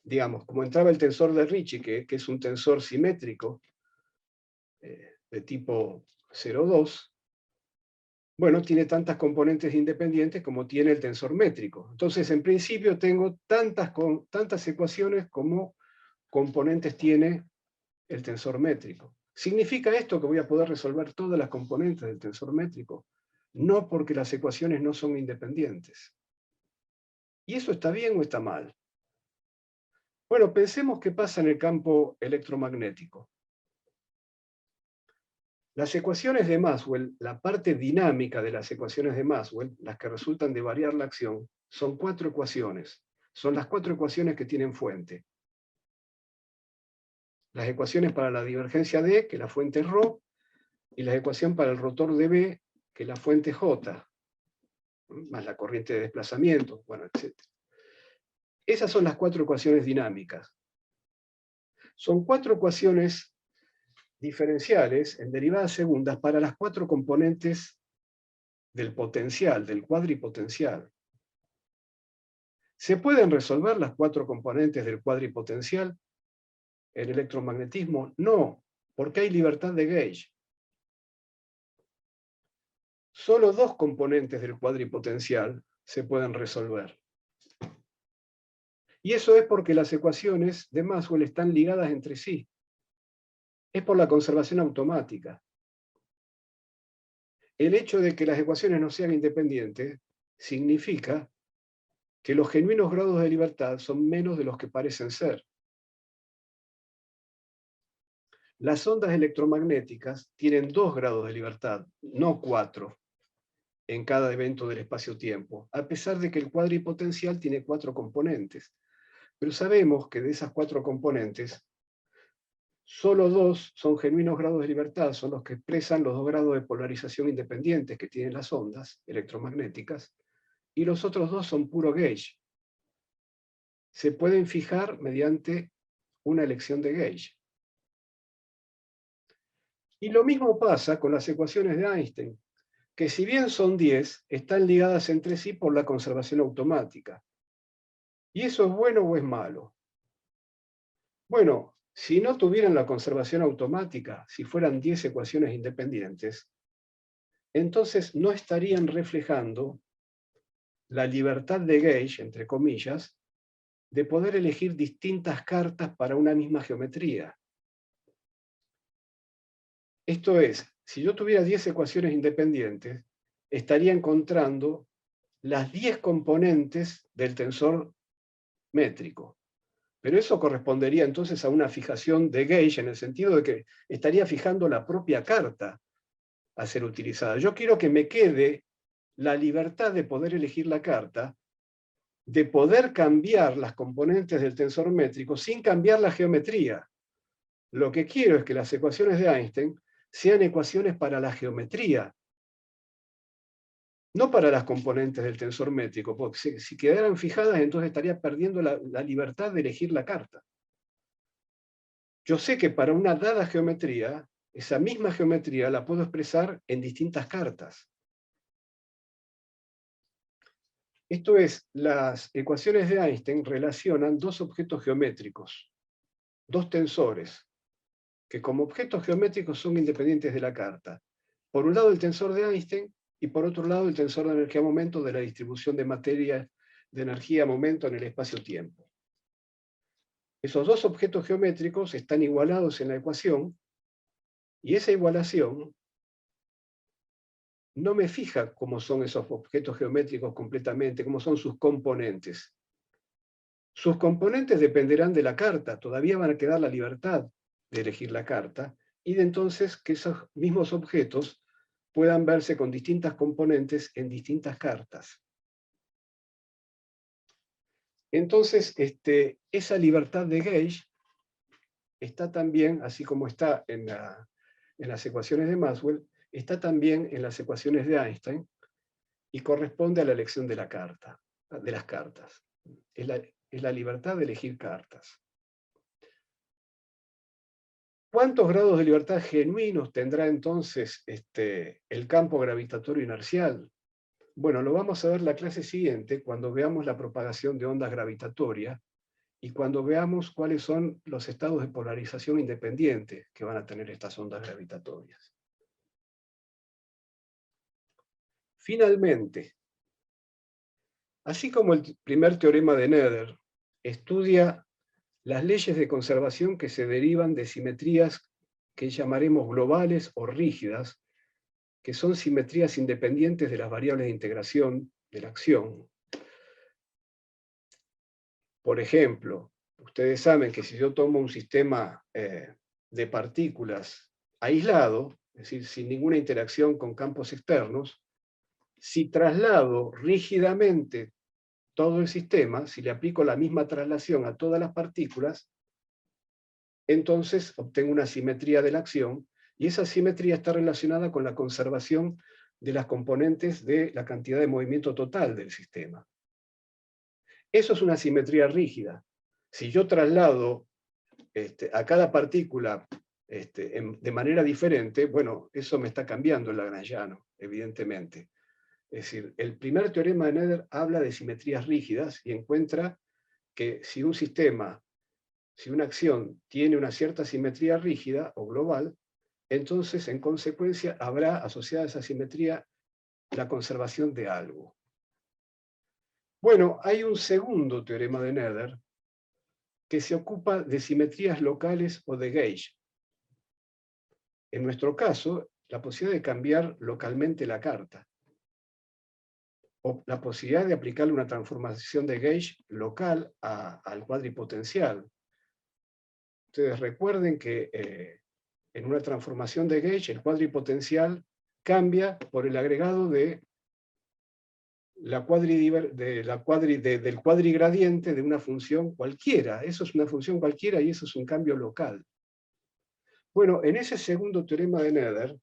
digamos, como entraba el tensor de Ricci, que es un tensor simétrico de tipo 0,2, bueno, tiene tantas componentes independientes como tiene el tensor métrico. Entonces, en principio, tengo tantas ecuaciones como componentes tiene el tensor métrico. ¿Significa esto que voy a poder resolver todas las componentes del tensor métrico? No, porque las ecuaciones no son independientes. ¿Y eso está bien o está mal? Bueno, pensemos qué pasa en el campo electromagnético. Las ecuaciones de Maxwell, la parte dinámica de las ecuaciones de Maxwell, las que resultan de variar la acción, son 4 ecuaciones. Son las 4 ecuaciones que tienen fuente. Las ecuaciones para la divergencia D, que la fuente es ρ, y la ecuación para el rotor de B, que la fuente es J, más la corriente de desplazamiento, bueno, etc. Esas son las 4 ecuaciones dinámicas. Son 4 ecuaciones diferenciales en derivadas segundas para las 4 componentes del potencial, del cuadripotencial. ¿Se pueden resolver las 4 componentes del cuadripotencial en electromagnetismo? No, porque hay libertad de gauge. Solo 2 componentes del cuadripotencial se pueden resolver. Y eso es porque las ecuaciones de Maxwell están ligadas entre sí. Es por la conservación automática. El hecho de que las ecuaciones no sean independientes significa que los genuinos grados de libertad son menos de los que parecen ser. Las ondas electromagnéticas tienen 2 grados de libertad, no 4, en cada evento del espacio-tiempo, a pesar de que el cuadripotencial tiene 4 componentes. Pero sabemos que de esas 4 componentes, solo 2 son genuinos grados de libertad, son los que expresan los 2 grados de polarización independientes que tienen las ondas electromagnéticas, y los otros 2 son puro gauge. Se pueden fijar mediante una elección de gauge. Y lo mismo pasa con las ecuaciones de Einstein, que si bien son 10, están ligadas entre sí por la conservación automática. ¿Y eso es bueno o es malo? Bueno, si no tuvieran la conservación automática, si fueran 10 ecuaciones independientes, entonces no estarían reflejando la libertad de Gauge, entre comillas, de poder elegir distintas cartas para una misma geometría. Esto es, si yo tuviera 10 ecuaciones independientes, estaría encontrando las 10 componentes del tensor métrico. Pero eso correspondería entonces a una fijación de Gauge, en el sentido de que estaría fijando la propia carta a ser utilizada. Yo quiero que me quede la libertad de poder elegir la carta, de poder cambiar las componentes del tensor métrico sin cambiar la geometría. Lo que quiero es que las ecuaciones de Einstein sean ecuaciones para la geometría, no para las componentes del tensor métrico, porque si quedaran fijadas, entonces estaría perdiendo la libertad de elegir la carta. Yo sé que para una dada geometría, esa misma geometría la puedo expresar en distintas cartas. Esto es, las ecuaciones de Einstein relacionan dos objetos geométricos, dos tensores, que como objetos geométricos son independientes de la carta. Por un lado el tensor de Einstein y por otro lado el tensor de energía-momento de la distribución de materia de energía-momento en el espacio-tiempo. Esos dos objetos geométricos están igualados en la ecuación y esa igualación no me fija cómo son esos objetos geométricos completamente, cómo son sus componentes. Sus componentes dependerán de la carta, todavía van a quedar la libertad de elegir la carta, y de entonces que esos mismos objetos puedan verse con distintas componentes en distintas cartas. Entonces, esa libertad de Gauge está también, así como está en las ecuaciones de Maxwell, está también en las ecuaciones de Einstein, y corresponde a la elección de la carta, de las cartas. Es la libertad de elegir cartas. ¿Cuántos grados de libertad genuinos tendrá entonces el campo gravitatorio inercial? Bueno, lo vamos a ver la clase siguiente, cuando veamos la propagación de ondas gravitatorias y cuando veamos cuáles son los estados de polarización independiente que van a tener estas ondas gravitatorias. Finalmente, así como el primer teorema de Noether estudia las leyes de conservación que se derivan de simetrías que llamaremos globales o rígidas, que son simetrías independientes de las variables de integración de la acción. Por ejemplo, ustedes saben que si yo tomo un sistema de partículas aislado, es decir, sin ninguna interacción con campos externos, si traslado rígidamente todo el sistema, si le aplico la misma traslación a todas las partículas, entonces obtengo una simetría de la acción, y esa simetría está relacionada con la conservación de las componentes de la cantidad de movimiento total del sistema. Eso es una simetría rígida. Si yo traslado a cada partícula de manera diferente, bueno, eso me está cambiando el lagrangiano, evidentemente. Es decir, el primer teorema de Noether habla de simetrías rígidas y encuentra que si un sistema, si una acción tiene una cierta simetría rígida o global, entonces en consecuencia habrá asociada a esa simetría la conservación de algo. Bueno, hay un segundo teorema de Noether que se ocupa de simetrías locales o de Gauge. En nuestro caso, la posibilidad de cambiar localmente la carta, o la posibilidad de aplicarle una transformación de Gauge local al cuadripotencial. Ustedes recuerden que en una transformación de Gauge el cuadripotencial cambia por el agregado de del cuadrigradiente de una función cualquiera. Eso es una función cualquiera y eso es un cambio local. Bueno, en ese segundo teorema de Noether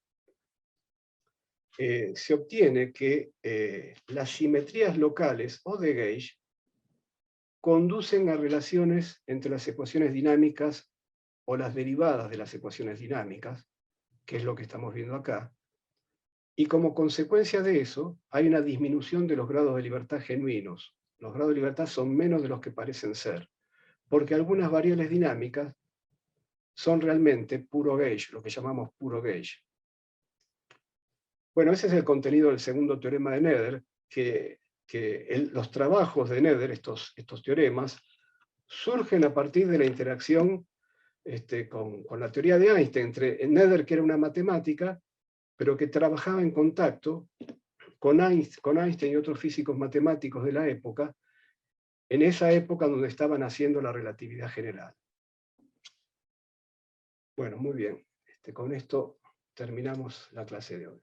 se obtiene que las simetrías locales o de Gauge conducen a relaciones entre las ecuaciones dinámicas o las derivadas de las ecuaciones dinámicas, que es lo que estamos viendo acá, y como consecuencia de eso hay una disminución de los grados de libertad genuinos. Los grados de libertad son menos de los que parecen ser, porque algunas variables dinámicas son realmente puro gauge, lo que llamamos puro gauge. Bueno, ese es el contenido del segundo teorema de Noether, que los trabajos de Noether, estos teoremas, surgen a partir de la interacción con la teoría de Einstein, entre Noether, que era una matemática, pero que trabajaba en contacto con Einstein y otros físicos matemáticos de la época, en esa época donde estaban haciendo la relatividad general. Bueno, muy bien. Con esto terminamos la clase de hoy.